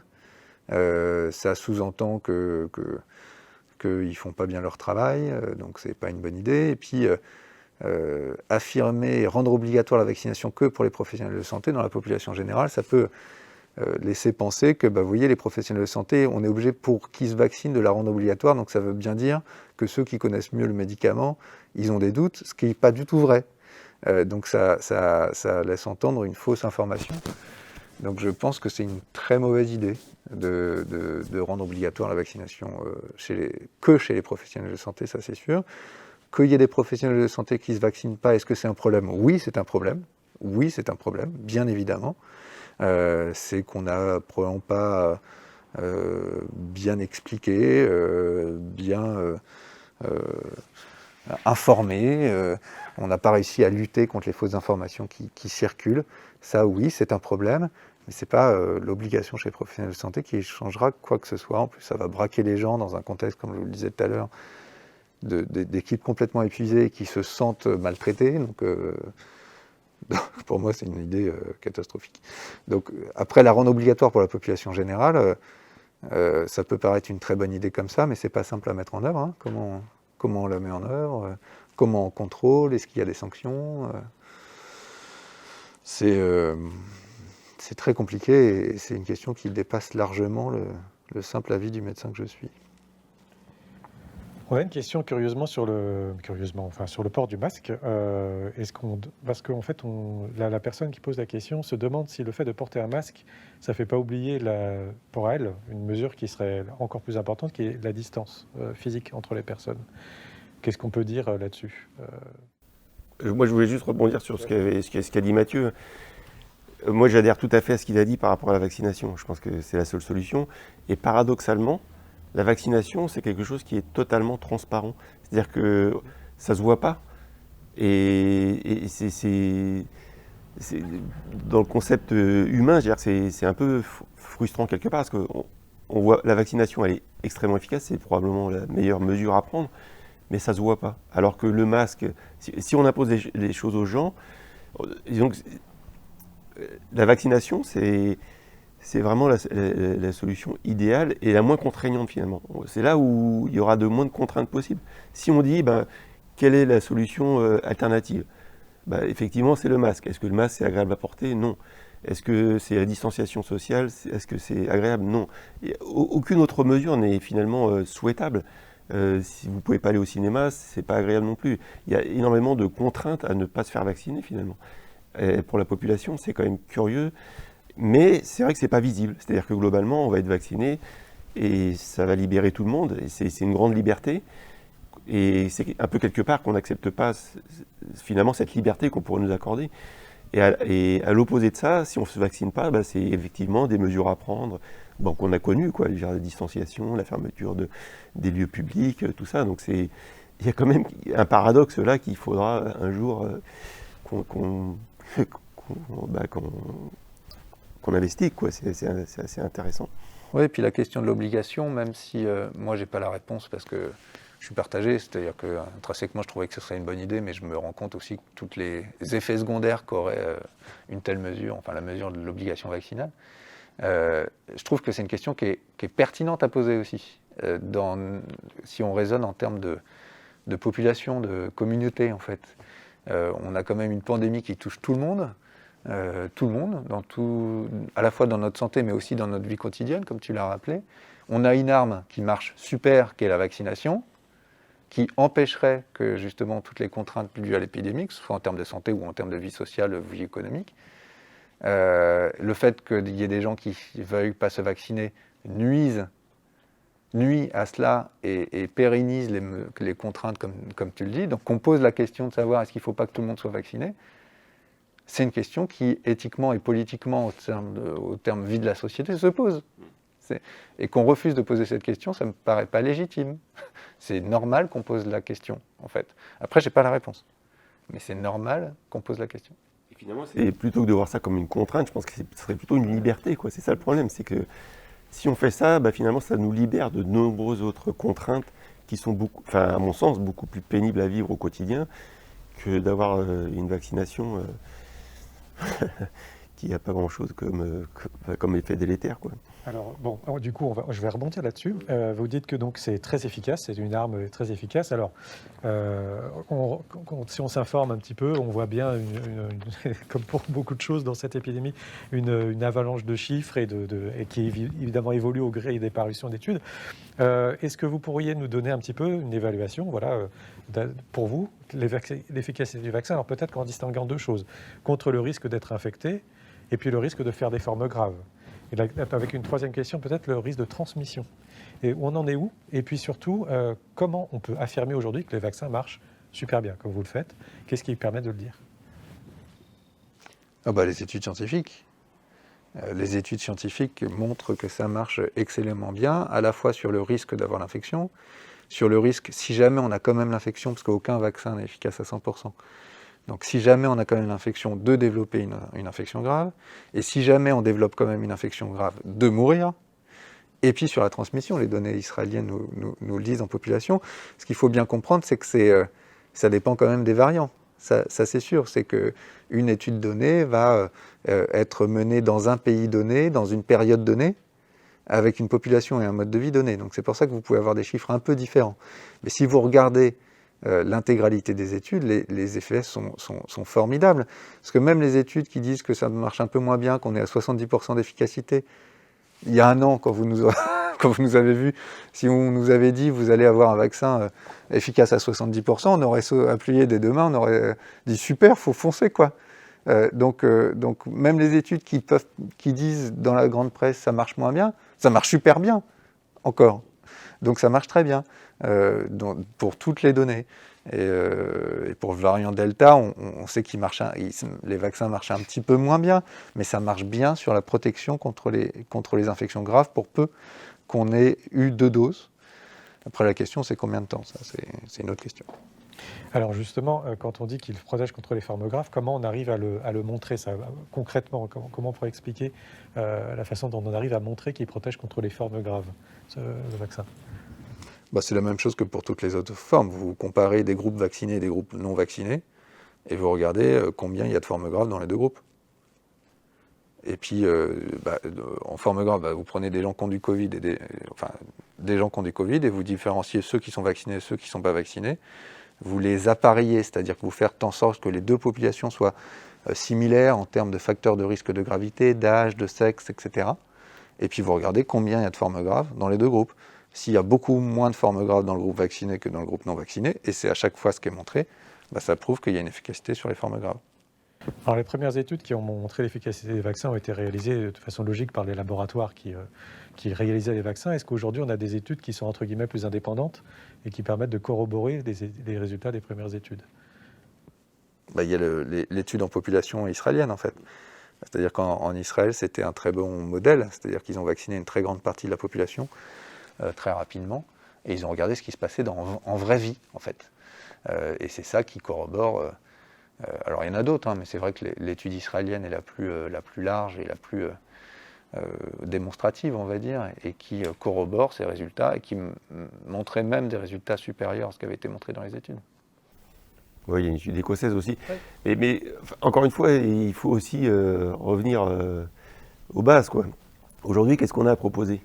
Ça sous-entend qu'ils ne font pas bien leur travail, donc c'est pas une bonne idée. Et puis affirmer et rendre obligatoire la vaccination que pour les professionnels de santé dans la population générale, ça peut laisser penser que, vous voyez, les professionnels de santé, on est obligé pour qu'ils se vaccinent de la rendre obligatoire, donc ça veut bien dire que ceux qui connaissent mieux le médicament, ils ont des doutes, ce qui n'est pas du tout vrai. Donc ça laisse entendre une fausse information. Donc je pense que c'est une très mauvaise idée de rendre obligatoire la vaccination que chez les professionnels de santé, ça c'est sûr. Qu'il y ait des professionnels de santé qui ne se vaccinent pas, est-ce que c'est un problème? Oui, c'est un problème. Oui, c'est un problème, bien évidemment. C'est qu'on n'a probablement pas bien expliqué, bien informé. On n'a pas réussi à lutter contre les fausses informations qui circulent. Ça, oui, c'est un problème, mais ce n'est pas l'obligation chez les professionnels de santé qui changera quoi que ce soit. En plus, ça va braquer les gens dans un contexte, comme je vous le disais tout à l'heure, d'équipes complètement épuisées qui se sentent maltraitées. Donc, pour moi, c'est une idée catastrophique. Donc, après, la rendre obligatoire pour la population générale, ça peut paraître une très bonne idée comme ça, mais c'est pas simple à mettre en œuvre. Hein. Comment on la met en œuvre? Comment on contrôle? Est-ce qu'il y a des sanctions? C'est très compliqué et c'est une question qui dépasse largement le simple avis du médecin que je suis. On a une question curieusement sur le port du masque. Parce qu'en fait, la personne qui pose la question se demande si le fait de porter un masque, ça ne fait pas oublier pour elle une mesure qui serait encore plus importante, qui est la distance physique entre les personnes. Qu'est-ce qu'on peut dire là-dessus? Moi, je voulais juste rebondir sur ce qu'a dit Mathieu. Moi, j'adhère tout à fait à ce qu'il a dit par rapport à la vaccination. Je pense que c'est la seule solution. Et paradoxalement, la vaccination, c'est quelque chose qui est totalement transparent. C'est-à-dire que ça ne se voit pas. Et c'est dans le concept humain, je veux dire, c'est un peu frustrant quelque part, parce qu'on voit la vaccination, elle est extrêmement efficace, c'est probablement la meilleure mesure à prendre, mais ça ne se voit pas. Alors que le masque, si on impose les choses aux gens, disons que la vaccination, c'est vraiment la solution idéale et la moins contraignante finalement. C'est là où il y aura de moins de contraintes possibles. Si on dit, quelle est la solution alternative? Effectivement, c'est le masque. Est-ce que le masque, c'est agréable à porter? Non. Est-ce que c'est la distanciation sociale? Est-ce que c'est agréable? Non. Aucune autre mesure n'est finalement souhaitable. Si vous ne pouvez pas aller au cinéma, ce n'est pas agréable non plus. Il y a énormément de contraintes à ne pas se faire vacciner finalement. Et pour la population, c'est quand même curieux. Mais c'est vrai que ce n'est pas visible. C'est-à-dire que globalement, on va être vacciné et ça va libérer tout le monde. Et c'est une grande liberté. Et c'est un peu quelque part qu'on n'accepte pas finalement cette liberté qu'on pourrait nous accorder. Et à l'opposé de ça, si on ne se vaccine pas, c'est effectivement des mesures à prendre qu'on a connues, quoi, la distanciation, la fermeture des lieux publics, tout ça. Donc il y a quand même un paradoxe là qu'il faudra un jour qu'on investigue, quoi. C'est assez intéressant. Oui, et puis la question de l'obligation, même si moi j'ai pas la réponse parce que je suis partagé, c'est-à-dire que intrinsèquement je trouvais que ce serait une bonne idée, mais je me rends compte aussi que tous les effets secondaires qu'aurait une telle mesure, enfin la mesure de l'obligation vaccinale, je trouve que c'est une question qui est pertinente à poser aussi, si on raisonne en termes de population, de communauté en fait. On a quand même une pandémie qui touche tout le monde, à la fois dans notre santé, mais aussi dans notre vie quotidienne, comme tu l'as rappelé. On a une arme qui marche super, qui est la vaccination, qui empêcherait que justement toutes les contraintes dues à l'épidémie, que ce soit en termes de santé ou en termes de vie sociale, vie économique, le fait qu'il y ait des gens qui ne veuillent pas se vacciner nuit à cela et pérennise les contraintes comme tu le dis. Donc on pose la question de savoir est-ce qu'il ne faut pas que tout le monde soit vacciné. C'est une question qui, éthiquement et politiquement, au terme vie de la société, se pose. Et qu'on refuse de poser cette question, ça ne me paraît pas légitime. C'est normal qu'on pose la question, en fait. Après, je n'ai pas la réponse. Mais c'est normal qu'on pose la question. Et finalement, plutôt que de voir ça comme une contrainte, je pense que ce serait plutôt une liberté, quoi. C'est ça le problème, c'est que si on fait ça, finalement, ça nous libère de nombreuses autres contraintes qui sont, à mon sens, beaucoup plus pénibles à vivre au quotidien que d'avoir une vaccination qui n'a pas grand-chose comme effet délétère, quoi. Alors, du coup, je vais rebondir là-dessus. Vous dites que donc c'est très efficace, c'est une arme très efficace. Alors, si on s'informe un petit peu, on voit bien, comme pour beaucoup de choses dans cette épidémie, une avalanche de chiffres et qui évidemment évolue au gré des parutions d'études. Est-ce que vous pourriez nous donner un petit peu une évaluation, pour vous, l'efficacité du vaccin? Alors peut-être qu'en distinguant deux choses, contre le risque d'être infecté et puis le risque de faire des formes graves. Et là, avec une troisième question, peut-être le risque de transmission. Et on en est où? Et puis surtout, comment on peut affirmer aujourd'hui que les vaccins marchent super bien, comme vous le faites? Qu'est-ce qui permet de le dire? Les études scientifiques. Les études scientifiques montrent que ça marche excellemment bien, à la fois sur le risque d'avoir l'infection, sur le risque, si jamais on a quand même l'infection, parce qu'aucun vaccin n'est efficace à 100%. Donc si jamais on a quand même l'infection, de développer une infection grave, et si jamais on développe quand même une infection grave, de mourir. Et puis sur la transmission, les données israéliennes nous le disent en population. Ce qu'il faut bien comprendre, c'est que ça dépend quand même des variants. Ça c'est sûr, c'est qu'une étude donnée va être menée dans un pays donné, dans une période donnée, avec une population et un mode de vie donné. Donc c'est pour ça que vous pouvez avoir des chiffres un peu différents. Mais si vous regardez l'intégralité des études, les effets sont formidables. Parce que même les études qui disent que ça marche un peu moins bien, qu'on est à 70% d'efficacité, il y a un an, quand vous nous quand vous nous avez vu, si on nous avait dit vous allez avoir un vaccin efficace à 70%, on aurait appuyé des deux mains, on aurait dit super, faut foncer quoi. Donc même les études qui disent dans la grande presse ça marche moins bien, ça marche super bien encore. Donc ça marche très bien pour toutes les données. Et pour le variant Delta, on sait les vaccins marchent un petit peu moins bien, mais ça marche bien sur la protection contre les infections graves pour peu qu'on ait eu 2 doses. Après la question, c'est combien de temps, ça c'est une autre question. Alors justement, quand on dit qu'il protège contre les formes graves, comment on arrive à le montrer ça, concrètement? Comment on pourrait expliquer la façon dont on arrive à montrer qu'il protège contre les formes graves, le vaccin? C'est la même chose que pour toutes les autres formes. Vous comparez des groupes vaccinés et des groupes non vaccinés, et vous regardez combien il y a de formes graves dans les 2 groupes. Et puis, en forme grave, vous prenez des gens qui ont du Covid et des gens qui ont du Covid, et vous différenciez ceux qui sont vaccinés et ceux qui ne sont pas vaccinés. Vous les appareillez, c'est-à-dire que vous faites en sorte que les 2 populations soient similaires en termes de facteurs de risque de gravité, d'âge, de sexe, etc. Et puis vous regardez combien il y a de formes graves dans les 2 groupes. S'il y a beaucoup moins de formes graves dans le groupe vacciné que dans le groupe non vacciné, et c'est à chaque fois ce qui est montré, ça prouve qu'il y a une efficacité sur les formes graves. Alors les premières études qui ont montré l'efficacité des vaccins ont été réalisées de façon logique par les laboratoires qui réalisaient les vaccins. Est-ce qu'aujourd'hui on a des études qui sont entre guillemets plus indépendantes et qui permettent de corroborer les résultats des premières études? Il y a l'étude en population israélienne en fait. C'est-à-dire qu'en Israël c'était un très bon modèle, c'est-à-dire qu'ils ont vacciné une très grande partie de la population très rapidement, et ils ont regardé ce qui se passait en vraie vie en fait. Et c'est ça qui corrobore. Alors il y en a d'autres, mais c'est vrai que l'étude israélienne est la plus large et la plus démonstrative, on va dire, et qui corrobore ces résultats et qui montrait même des résultats supérieurs à ce qui avait été montré dans les études. Oui, il y a une étude écossaise aussi. Oui. Mais encore une fois, il faut aussi revenir aux bases, quoi. Aujourd'hui, qu'est-ce qu'on a à proposer?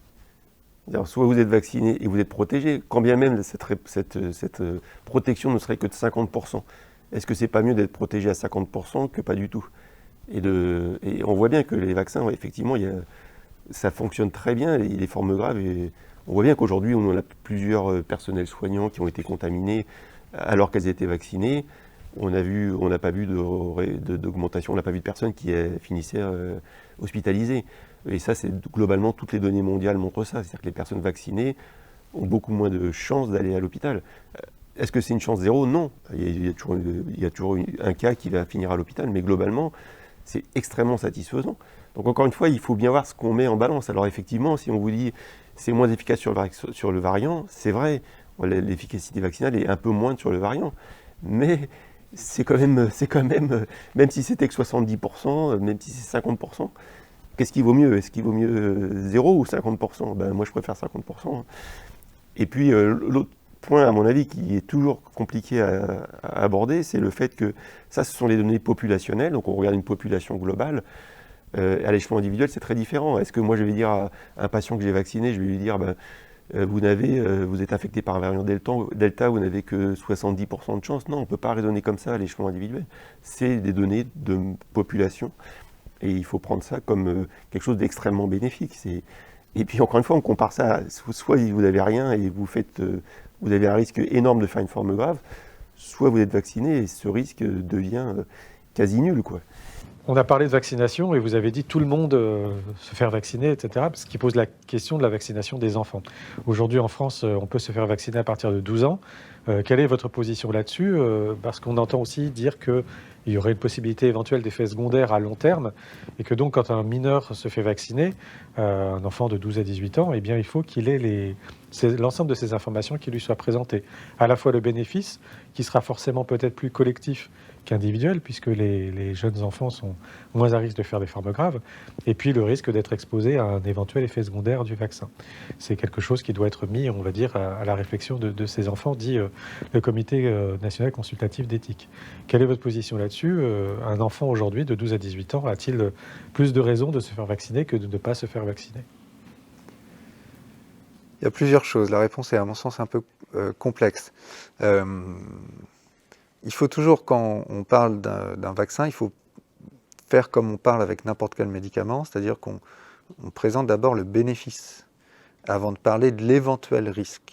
Soit vous êtes vacciné et vous êtes protégé, quand bien même cette protection ne serait que de 50%. Est-ce que c'est pas mieux d'être protégé à 50% que pas du tout? Et on voit bien que les vaccins, effectivement, ça fonctionne très bien, les formes graves. Et on voit bien qu'aujourd'hui, on a plusieurs personnels soignants qui ont été contaminés alors qu'elles étaient vaccinées. On n'a pas vu d'augmentation, on n'a pas vu de personnes qui finissaient hospitalisées. Et ça, c'est globalement, toutes les données mondiales montrent ça. C'est-à-dire que les personnes vaccinées ont beaucoup moins de chances d'aller à l'hôpital. Est-ce que c'est une chance zéro? Non. Il y a toujours un cas qui va finir à l'hôpital, mais globalement, c'est extrêmement satisfaisant. Donc encore une fois, il faut bien voir ce qu'on met en balance. Alors effectivement, si on vous dit c'est moins efficace sur le variant, c'est vrai, l'efficacité vaccinale est un peu moindre sur le variant. Mais c'est quand même, même si c'était que 70%, même si c'est 50%, qu'est-ce qui vaut mieux? Est-ce qu'il vaut mieux 0 ou 50%? Moi, je préfère 50%. Et puis, l'autre point, à mon avis, qui est toujours compliqué à aborder, c'est le fait que ça, ce sont les données populationnelles. Donc, on regarde une population globale. À l'échelon individuel, c'est très différent. Est-ce que moi, je vais dire à un patient que j'ai vacciné, je vais lui dire, vous êtes infecté par un variant Delta, vous n'avez que 70% de chance? Non, on ne peut pas raisonner comme ça à l'échelon individuel. C'est des données de population. Et il faut prendre ça comme quelque chose d'extrêmement bénéfique. Et puis encore une fois, on compare ça, soit vous n'avez rien et vous avez un risque énorme de faire une forme grave, soit vous êtes vacciné et ce risque devient quasi nul, quoi. On a parlé de vaccination et vous avez dit tout le monde se faire vacciner, etc. Ce qui pose la question de la vaccination des enfants. Aujourd'hui en France, on peut se faire vacciner à partir de 12 ans. Quelle est votre position là-dessus? Parce qu'on entend aussi dire qu'il y aurait une possibilité éventuelle d'effets secondaires à long terme et que donc quand un mineur se fait vacciner, un enfant de 12 à 18 ans, eh bien, il faut qu'il ait l'ensemble de ces informations qui lui soient présentées. À la fois le bénéfice, qui sera forcément peut-être plus collectif qu'individuel, puisque les jeunes enfants sont moins à risque de faire des formes graves, et puis le risque d'être exposé à un éventuel effet secondaire du vaccin. C'est quelque chose qui doit être mis, on va dire, à la réflexion de ces enfants, dit le Comité national consultatif d'éthique. Quelle est votre position là-dessus? Un enfant aujourd'hui de 12 à 18 ans a-t-il plus de raisons de se faire vacciner que de ne pas se faire vacciner? Il y a plusieurs choses. La réponse est à mon sens un peu complexe. Il faut toujours, quand on parle d'un vaccin, il faut faire comme on parle avec n'importe quel médicament, c'est-à-dire qu'on présente d'abord le bénéfice avant de parler de l'éventuel risque.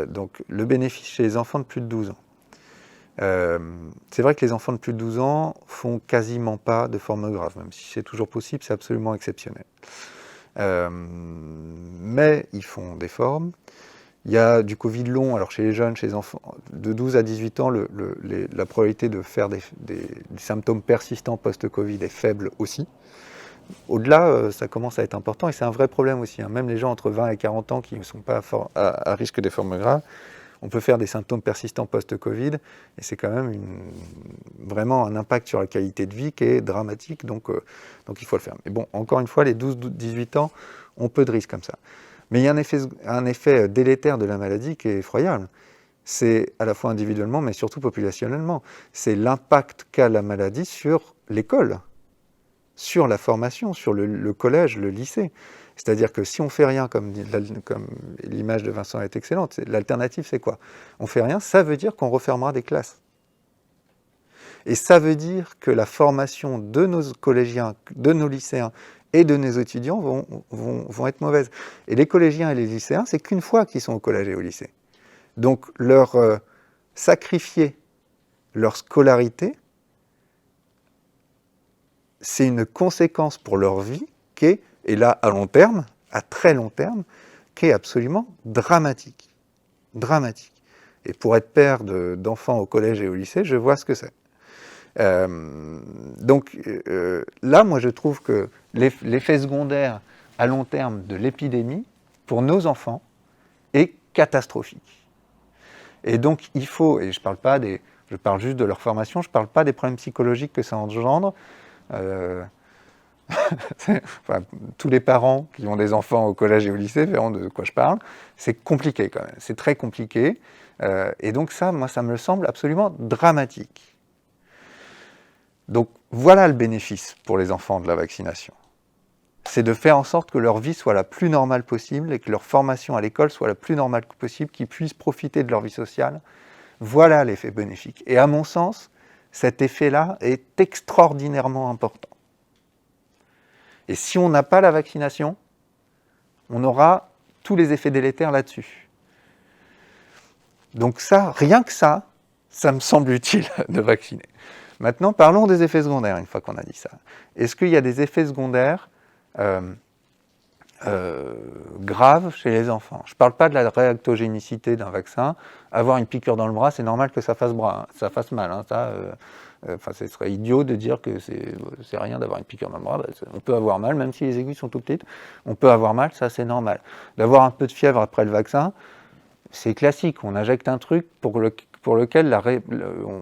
Donc le bénéfice chez les enfants de plus de 12 ans. C'est vrai que les enfants de plus de 12 ans font quasiment pas de formes graves, même si c'est toujours possible, c'est absolument exceptionnel. Mais ils font des formes. Il y a du Covid long, alors chez les jeunes, chez les enfants de 12 à 18 ans, la probabilité de faire des symptômes persistants post-Covid est faible aussi. Au-delà, ça commence à être important et c'est un vrai problème aussi. Même les gens entre 20 et 40 ans qui ne sont pas à risque des formes graves, on peut faire des symptômes persistants post-Covid et c'est quand même vraiment un impact sur la qualité de vie qui est dramatique, donc il faut le faire. Mais bon, encore une fois, les 12-18 ans ont peu de risques comme ça. Mais il y a un effet délétère de la maladie qui est effroyable. C'est à la fois individuellement, mais surtout populationnellement. C'est l'impact qu'a la maladie sur l'école, sur la formation, sur le collège, le lycée. C'est-à-dire que si on ne fait rien, comme l'image de Vincent est excellente, l'alternative c'est quoi? On ne fait rien, ça veut dire qu'on refermera des classes. Et ça veut dire que la formation de nos collégiens, de nos lycéens et de nos étudiants vont être mauvaises. Et les collégiens et les lycéens, c'est qu'une fois qu'ils sont au collège et au lycée. Donc leur sacrifier leur scolarité, c'est une conséquence pour leur vie qui est, et là à long terme, à très long terme, qui est absolument dramatique. Dramatique. Et pour être père d'enfants au collège et au lycée, je vois ce que c'est. Donc là, moi je trouve que l'effet secondaire à long terme de l'épidémie, pour nos enfants, est catastrophique. Et donc il faut, et je parle juste de leur formation, je ne parle pas des problèmes psychologiques que ça engendre. Enfin, tous les parents qui ont des enfants au collège et au lycée verront de quoi je parle. C'est compliqué quand même, c'est très compliqué. Et donc ça, moi, ça me semble absolument dramatique. Donc voilà le bénéfice pour les enfants de la vaccination. C'est de faire en sorte que leur vie soit la plus normale possible et que leur formation à l'école soit la plus normale possible, qu'ils puissent profiter de leur vie sociale. Voilà l'effet bénéfique. Et à mon sens, cet effet-là est extraordinairement important. Et si on n'a pas la vaccination, on aura tous les effets délétères là-dessus. Donc ça, rien que ça me semble utile de vacciner. Maintenant, parlons des effets secondaires, une fois qu'on a dit ça. Est-ce qu'il y a des effets secondaires graves chez les enfants? Je ne parle pas de la réactogénicité d'un vaccin. Avoir une piqûre dans le bras, c'est normal que ça fasse mal. Ce serait idiot de dire que c'est rien d'avoir une piqûre dans le bras. On peut avoir mal, même si les aiguilles sont tout petites. On peut avoir mal, ça c'est normal. D'avoir un peu de fièvre après le vaccin, c'est classique. On injecte un truc pour lequel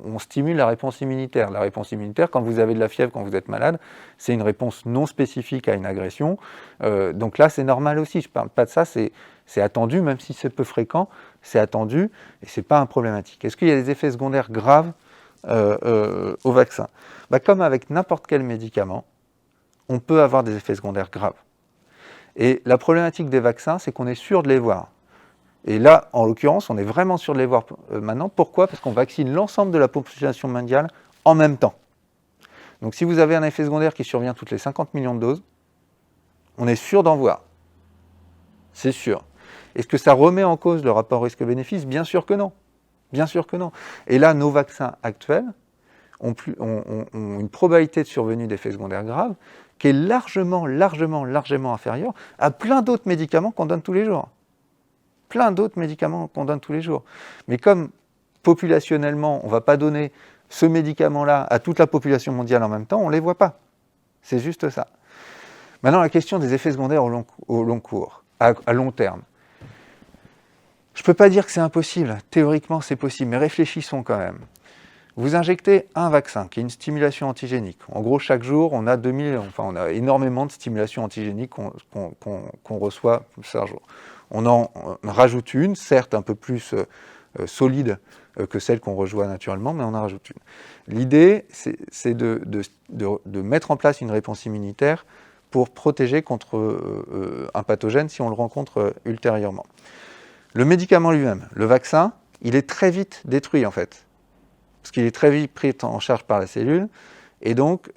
on stimule la réponse immunitaire. La réponse immunitaire, quand vous avez de la fièvre, quand vous êtes malade, c'est une réponse non spécifique à une agression. Donc là, c'est normal aussi. Je ne parle pas de ça, c'est attendu, même si c'est peu fréquent, c'est attendu et ce n'est pas un problématique. Est-ce qu'il y a des effets secondaires graves au vaccin? Comme avec n'importe quel médicament, on peut avoir des effets secondaires graves. Et la problématique des vaccins, c'est qu'on est sûr de les voir. Et là, en l'occurrence, on est vraiment sûr de les voir maintenant. Pourquoi? Parce qu'on vaccine l'ensemble de la population mondiale en même temps. Donc si vous avez un effet secondaire qui survient toutes les 50 millions de doses, on est sûr d'en voir. C'est sûr. Est-ce que ça remet en cause le rapport risque-bénéfice? Bien sûr que non. Bien sûr que non. Et là, nos vaccins actuels ont une probabilité de survenue d'effets secondaires graves qui est largement inférieure à plein d'autres médicaments qu'on donne tous les jours. Plein d'autres médicaments qu'on donne tous les jours. Mais comme populationnellement, on ne va pas donner ce médicament-là à toute la population mondiale en même temps, on ne les voit pas. C'est juste ça. Maintenant, la question des effets secondaires au long cours, à long terme. Je ne peux pas dire que c'est impossible. Théoriquement, c'est possible, mais réfléchissons quand même. Vous injectez un vaccin qui est une stimulation antigénique. En gros, chaque jour, on a énormément de stimulations antigéniques qu'on reçoit chaque jour. On en rajoute une, certes un peu plus solide que celle qu'on reçoit naturellement, mais on en rajoute une. L'idée, c'est de mettre en place une réponse immunitaire pour protéger contre un pathogène si on le rencontre ultérieurement. Le médicament lui-même, le vaccin, il est très vite détruit en fait, parce qu'il est très vite pris en charge par la cellule, et donc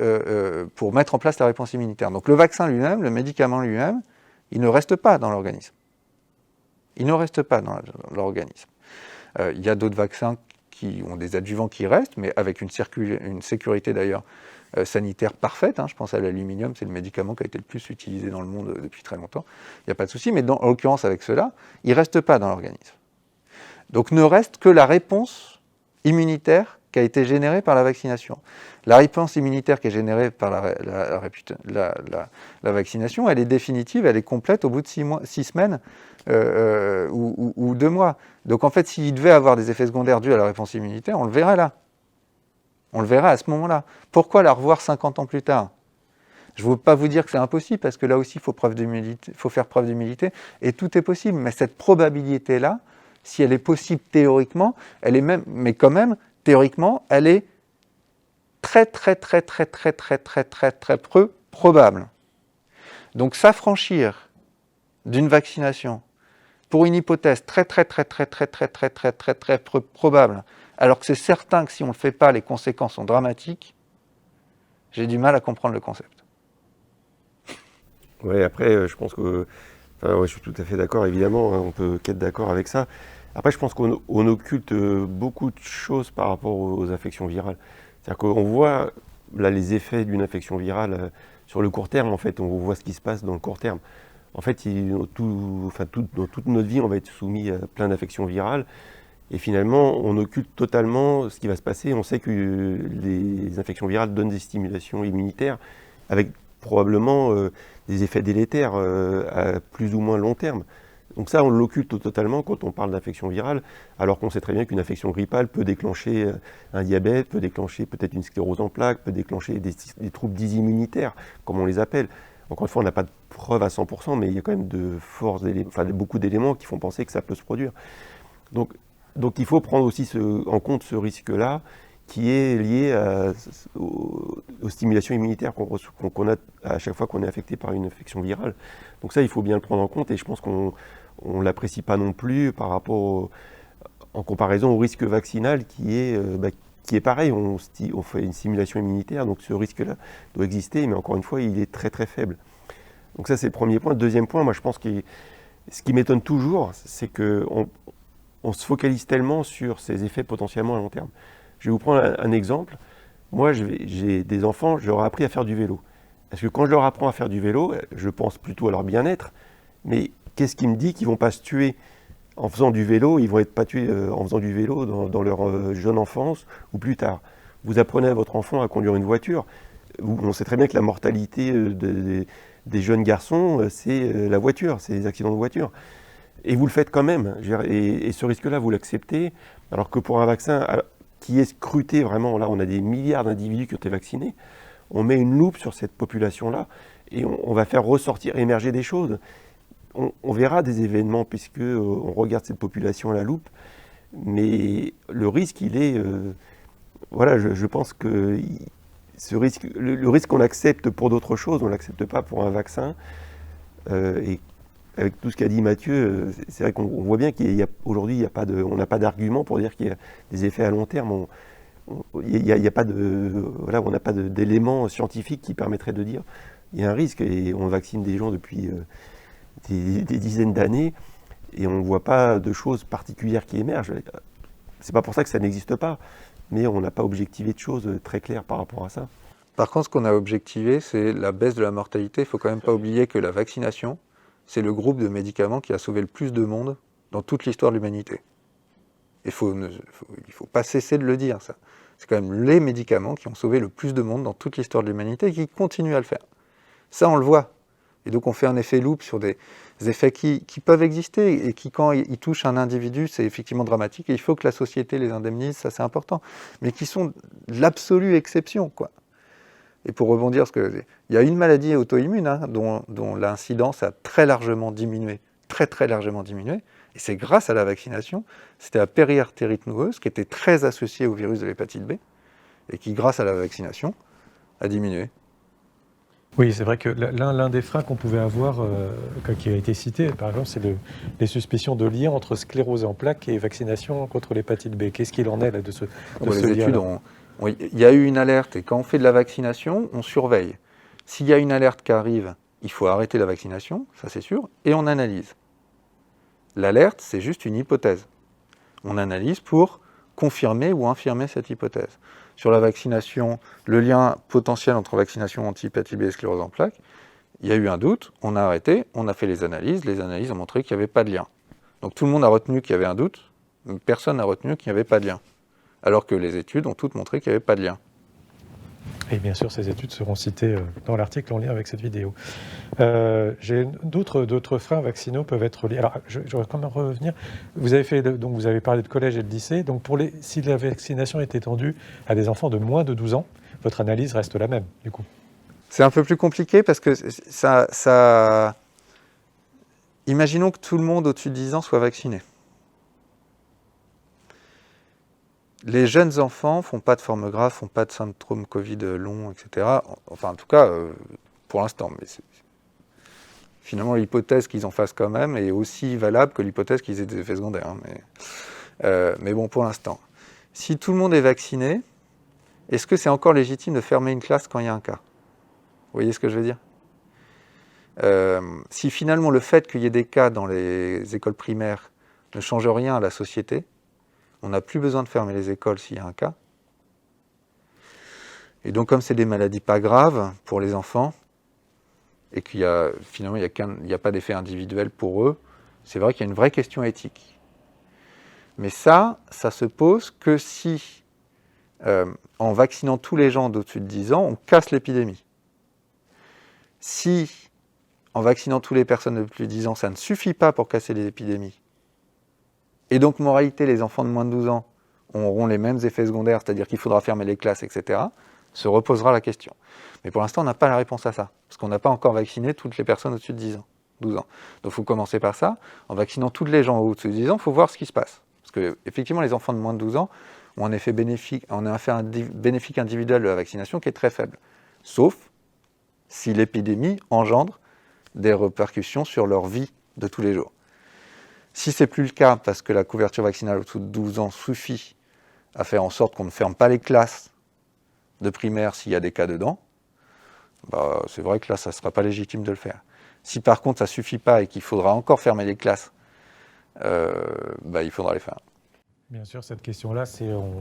pour mettre en place la réponse immunitaire. Donc le vaccin lui-même, le médicament lui-même, il ne reste pas dans l'organisme. Il ne reste pas dans l'organisme. Il y a d'autres vaccins qui ont des adjuvants qui restent, mais avec une sécurité d'ailleurs sanitaire parfaite. Je pense à l'aluminium, c'est le médicament qui a été le plus utilisé dans le monde depuis très longtemps. Il n'y a pas de souci, mais en l'occurrence avec ceux-là, ils ne restent pas dans l'organisme. Donc ne reste que la réponse immunitaire qui a été générée par la vaccination. La réponse immunitaire qui est générée par la vaccination, elle est définitive, elle est complète au bout de 6 semaines ou 2 mois. Donc en fait, s'il devait avoir des effets secondaires dus à la réponse immunitaire, on le verrait là. On le verra à ce moment-là. Pourquoi la revoir 50 ans plus tard? Je ne veux pas vous dire que c'est impossible, parce que là aussi, il faut faire preuve d'humilité, et tout est possible. Mais cette probabilité-là, si elle est possible théoriquement, elle est même, mais quand même, théoriquement, elle est très peu probable. Donc s'affranchir d'une vaccination pour une hypothèse très probable, alors que c'est certain que si on ne le fait pas, les conséquences sont dramatiques, j'ai du mal à comprendre le concept. Ouais, après, je pense que... je suis tout à fait d'accord, évidemment, on peut qu'être d'accord avec ça. Après, je pense qu'on occulte beaucoup de choses par rapport aux infections virales. C'est-à-dire qu'on voit là les effets d'une infection virale sur le court terme, en fait, on voit ce qui se passe dans le court terme. En fait, dans toute notre vie, on va être soumis à plein d'infections virales. Et finalement, on occulte totalement ce qui va se passer. On sait que les infections virales donnent des stimulations immunitaires avec probablement des effets délétères à plus ou moins long terme. Donc ça, on l'occulte totalement quand on parle d'infection virale, alors qu'on sait très bien qu'une infection grippale peut déclencher un diabète, peut déclencher peut-être une sclérose en plaques, peut déclencher des troubles dits immunitaires, comme on les appelle. Encore une fois, on n'a pas de preuves à 100%, mais il y a quand même beaucoup d'éléments qui font penser que ça peut se produire. Donc il faut prendre aussi en compte ce risque-là, qui est lié aux stimulations immunitaires qu'on a à chaque fois qu'on est affecté par une infection virale. Donc ça, il faut bien le prendre en compte, et je pense qu'on ne l'apprécie pas non plus par rapport en comparaison au risque vaccinal qui est pareil. On fait une stimulation immunitaire, donc ce risque-là doit exister, mais encore une fois, il est très très faible. Donc ça, c'est le premier point. Deuxième point, moi je pense que ce qui m'étonne toujours, c'est qu'on se focalise tellement sur ces effets potentiellement à long terme. Je vais vous prendre un exemple. Moi, j'ai des enfants, je leur ai appris à faire du vélo. Parce que quand je leur apprends à faire du vélo, je pense plutôt à leur bien-être. Mais qu'est-ce qui me dit qu'ils ne vont pas se tuer en faisant du vélo? Ils ne vont pas tués en faisant du vélo dans leur jeune enfance ou plus tard. Vous apprenez à votre enfant à conduire une voiture. On sait très bien que la mortalité des jeunes garçons, c'est la voiture, c'est les accidents de voiture. Et vous le faites quand même. Et ce risque-là, vous l'acceptez. Alors que pour un vaccin qui est scruté vraiment, là on a des milliards d'individus qui ont été vaccinés, on met une loupe sur cette population-là et on va faire émerger des choses. On verra des événements puisque on regarde cette population à la loupe, mais le risque, il est... je pense que ce risque, le risque qu'on accepte pour d'autres choses, on ne l'accepte pas pour un vaccin. Et avec tout ce qu'a dit Mathieu, c'est vrai qu'on voit bien qu'aujourd'hui, on n'a pas d'argument pour dire qu'il y a des effets à long terme. On n'a pas d'éléments scientifiques qui permettraient de dire qu'il y a un risque. Et on vaccine des gens depuis des dizaines d'années et on ne voit pas de choses particulières qui émergent. C'est pas pour ça que ça n'existe pas, mais on n'a pas objectivé de choses très claires par rapport à ça. Par contre, ce qu'on a objectivé, c'est la baisse de la mortalité. Il ne faut quand même pas oublier que la vaccination, c'est le groupe de médicaments qui a sauvé le plus de monde dans toute l'histoire de l'humanité. Il ne faut pas cesser de le dire, ça. C'est quand même les médicaments qui ont sauvé le plus de monde dans toute l'histoire de l'humanité et qui continuent à le faire. Ça, on le voit. Et donc, on fait un effet loupe sur des effets qui peuvent exister et qui, quand ils touchent un individu, c'est effectivement dramatique. Et il faut que la société les indemnise, ça c'est important. Mais qui sont l'absolue exception, quoi. Et pour rebondir, il y a une maladie auto-immune dont l'incidence a très largement diminué, très largement diminué, et c'est grâce à la vaccination. C'était la périartérite noueuse, qui était très associée au virus de l'hépatite B, et qui, grâce à la vaccination, a diminué. Oui, c'est vrai que l'un des freins qu'on pouvait avoir, qui a été cité, par exemple, c'est les suspicions de lien entre sclérose en plaques et vaccination contre l'hépatite B. Qu'est-ce qu'il en est là, de ce lien-là ? Il y a eu une alerte, et quand on fait de la vaccination, on surveille. S'il y a une alerte qui arrive, il faut arrêter la vaccination, ça c'est sûr, et on analyse. L'alerte, c'est juste une hypothèse. On analyse pour confirmer ou infirmer cette hypothèse. Sur la vaccination, le lien potentiel entre vaccination anti-hépatite B et sclérose en plaques, il y a eu un doute, on a arrêté, on a fait les analyses ont montré qu'il n'y avait pas de lien. Donc tout le monde a retenu qu'il y avait un doute, mais personne n'a retenu qu'il n'y avait pas de lien. Alors que les études ont toutes montré qu'il n'y avait pas de lien. Et bien sûr, ces études seront citées dans l'article en lien avec cette vidéo. D'autres freins vaccinaux peuvent être liés. Alors, je voudrais quand même revenir. Vous avez parlé de collège et de lycée. Donc, si la vaccination est étendue à des enfants de moins de 12 ans, votre analyse reste la même, du coup. C'est un peu plus compliqué parce que ça... Imaginons que tout le monde au-dessus de 10 ans soit vacciné. Les jeunes enfants ne font pas de forme grave, ne font pas de syndrome Covid long, etc. Enfin, en tout cas, pour l'instant. Mais finalement, l'hypothèse qu'ils en fassent quand même est aussi valable que l'hypothèse qu'ils aient des effets secondaires. Hein. Mais bon, pour l'instant. Si tout le monde est vacciné, est-ce que c'est encore légitime de fermer une classe quand il y a un cas? Vous voyez ce que je veux dire? Si finalement le fait qu'il y ait des cas dans les écoles primaires ne change rien à la société, on n'a plus besoin de fermer les écoles s'il y a un cas. Et donc comme c'est des maladies pas graves pour les enfants, et qu'il y a finalement il n'y a pas d'effet individuel pour eux, c'est vrai qu'il y a une vraie question éthique. Mais ça se pose que si, en vaccinant tous les gens d'au-dessus de 10 ans, on casse l'épidémie. Si, en vaccinant toutes les personnes de plus de 10 ans, ça ne suffit pas pour casser les épidémies, et donc, moralité, les enfants de moins de 12 ans auront les mêmes effets secondaires, c'est-à-dire qu'il faudra fermer les classes, etc., se reposera la question. Mais pour l'instant, on n'a pas la réponse à ça, parce qu'on n'a pas encore vacciné toutes les personnes au-dessus de 10 ans, 12 ans. Donc, il faut commencer par ça. En vaccinant tous les gens au-dessus de 10 ans, il faut voir ce qui se passe. Parce que, effectivement, les enfants de moins de 12 ans ont un effet bénéfique individuel de la vaccination qui est très faible. Sauf si l'épidémie engendre des répercussions sur leur vie de tous les jours. Si ce n'est plus le cas, parce que la couverture vaccinale au-dessous de 12 ans suffit à faire en sorte qu'on ne ferme pas les classes de primaire s'il y a des cas dedans, c'est vrai que là, ça ne sera pas légitime de le faire. Si par contre ça ne suffit pas et qu'il faudra encore fermer les classes, il faudra les faire. Bien sûr, cette question-là,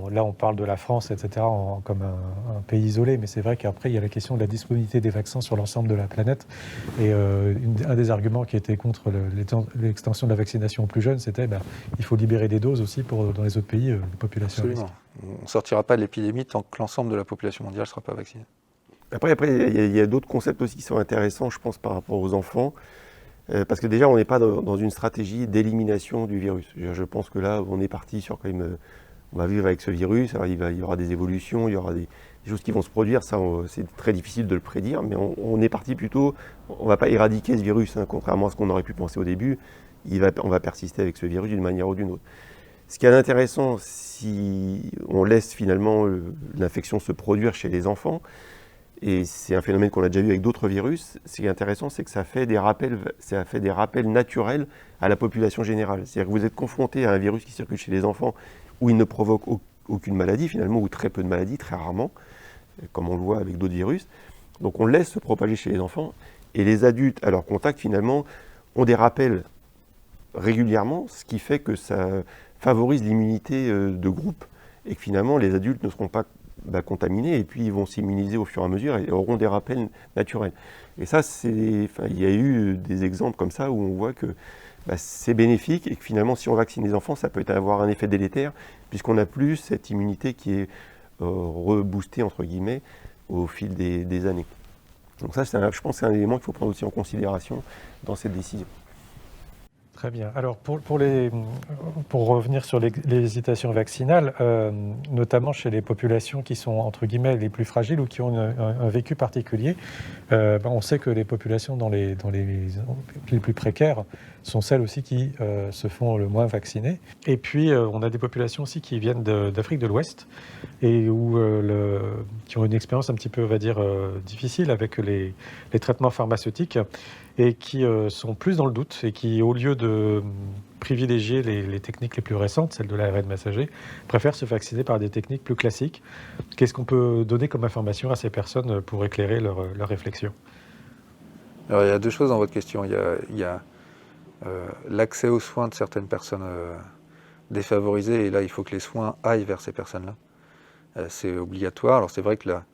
là on parle de la France, etc., comme un pays isolé, mais c'est vrai qu'après il y a la question de la disponibilité des vaccins sur l'ensemble de la planète. Et un des arguments qui était contre l'extension de la vaccination aux plus jeunes, c'était il faut libérer des doses aussi dans les autres pays, les populations. Absolument. On ne sortira pas de l'épidémie tant que l'ensemble de la population mondiale ne sera pas vaccinée. Après, il y a d'autres concepts aussi qui sont intéressants, je pense, par rapport aux enfants. Parce que déjà, on n'est pas dans une stratégie d'élimination du virus. Je pense que là, on est parti sur quand même, on va vivre avec ce virus, alors il y aura des évolutions, il y aura des choses qui vont se produire, ça c'est très difficile de le prédire, mais on est parti plutôt, on ne va pas éradiquer ce virus, hein, contrairement à ce qu'on aurait pu penser au début, on va persister avec ce virus d'une manière ou d'une autre. Ce qui est intéressant, si on laisse finalement l'infection se produire chez les enfants, et c'est un phénomène qu'on a déjà vu avec d'autres virus, ce qui est intéressant, c'est que ça fait des rappels naturels à la population générale. C'est-à-dire que vous êtes confronté à un virus qui circule chez les enfants où il ne provoque aucune maladie finalement, ou très peu de maladies, très rarement, comme on le voit avec d'autres virus. Donc on laisse se propager chez les enfants, et les adultes à leur contact finalement ont des rappels régulièrement, ce qui fait que ça favorise l'immunité de groupe, et que finalement les adultes ne seront pas contaminés, et puis ils vont s'immuniser au fur et à mesure et auront des rappels naturels. Et ça, il y a eu des exemples comme ça où on voit que c'est bénéfique, et que finalement, si on vaccine les enfants, ça peut avoir un effet délétère, puisqu'on n'a plus cette immunité qui est reboostée, entre guillemets, au fil des années. Donc ça, je pense que c'est un élément qu'il faut prendre aussi en considération dans cette décision. Très bien. Alors, pour revenir sur les hésitations vaccinales, notamment chez les populations qui sont, entre guillemets, les plus fragiles ou qui ont un vécu particulier, on sait que les populations dans les plus précaires sont celles aussi qui se font le moins vacciner. Et puis, on a des populations aussi qui viennent d'Afrique de l'Ouest et qui ont une expérience un petit peu, on va dire, difficile avec les traitements pharmaceutiques, et qui sont plus dans le doute, et qui, au lieu de privilégier les techniques les plus récentes, celles de l'ARN messager, préfèrent se vacciner par des techniques plus classiques. Qu'est-ce qu'on peut donner comme information à ces personnes pour éclairer leur réflexion ? Alors, il y a deux choses dans votre question. Il y a l'accès aux soins de certaines personnes défavorisées, et là il faut que les soins aillent vers ces personnes-là. C'est obligatoire. Alors c'est vrai que là,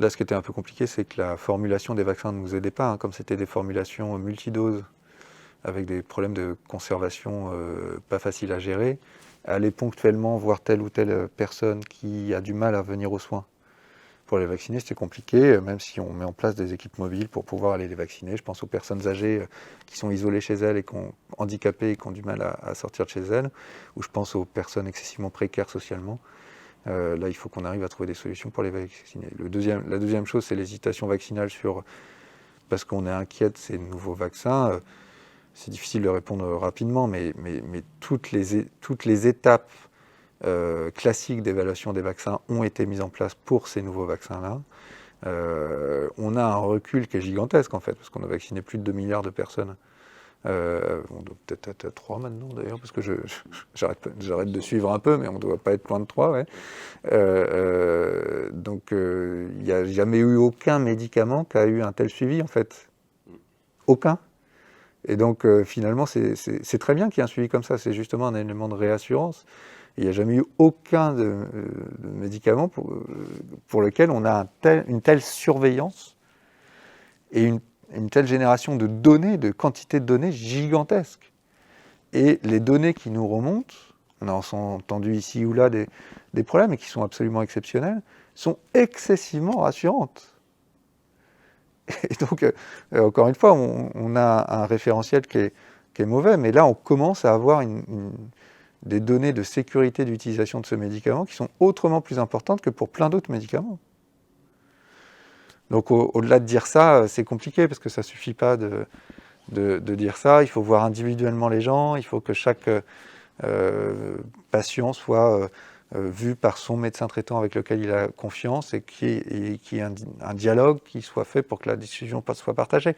ce qui était un peu compliqué, c'est que la formulation des vaccins ne nous aidait pas, hein, comme c'était des formulations multidoses, avec des problèmes de conservation pas faciles à gérer, aller ponctuellement voir telle ou telle personne qui a du mal à venir aux soins. Pour les vacciner, c'était compliqué, même si on met en place des équipes mobiles pour pouvoir aller les vacciner. Je pense aux personnes âgées qui sont isolées chez elles et handicapées et qui ont du mal à sortir de chez elles, ou je pense aux personnes excessivement précaires socialement. Là, il faut qu'on arrive à trouver des solutions pour les vacciner. La deuxième chose, c'est l'hésitation vaccinale parce qu'on est inquiet de ces nouveaux vaccins. C'est difficile de répondre rapidement, mais toutes les étapes classiques d'évaluation des vaccins ont été mises en place pour ces nouveaux vaccins-là. On a un recul qui est gigantesque, en fait, parce qu'on a vacciné plus de 2 milliards de personnes. On doit peut-être être à 3 maintenant, d'ailleurs, parce que j'arrête de suivre un peu, mais on ne doit pas être loin de 3. Ouais. Donc, il n'y a jamais eu aucun médicament qui a eu un tel suivi, en fait. Aucun. Et donc, finalement, c'est très bien qu'il y ait un suivi comme ça. C'est justement un élément de réassurance. Il n'y a jamais eu aucun de médicament pour lequel on a une telle surveillance et une telle génération de données, de quantité de données gigantesques. Et les données qui nous remontent, on a entendu ici ou là des problèmes, et qui sont absolument exceptionnels, sont excessivement rassurantes. Et donc, encore une fois, on a un référentiel qui est mauvais, mais là, on commence à avoir des données de sécurité d'utilisation de ce médicament qui sont autrement plus importantes que pour plein d'autres médicaments. Donc, au-delà de dire ça, c'est compliqué, parce que ça ne suffit pas de dire ça. Il faut voir individuellement les gens, il faut que chaque patient soit vu par son médecin traitant avec lequel il a confiance, et qu'il y ait un dialogue qui soit fait pour que la décision soit partagée.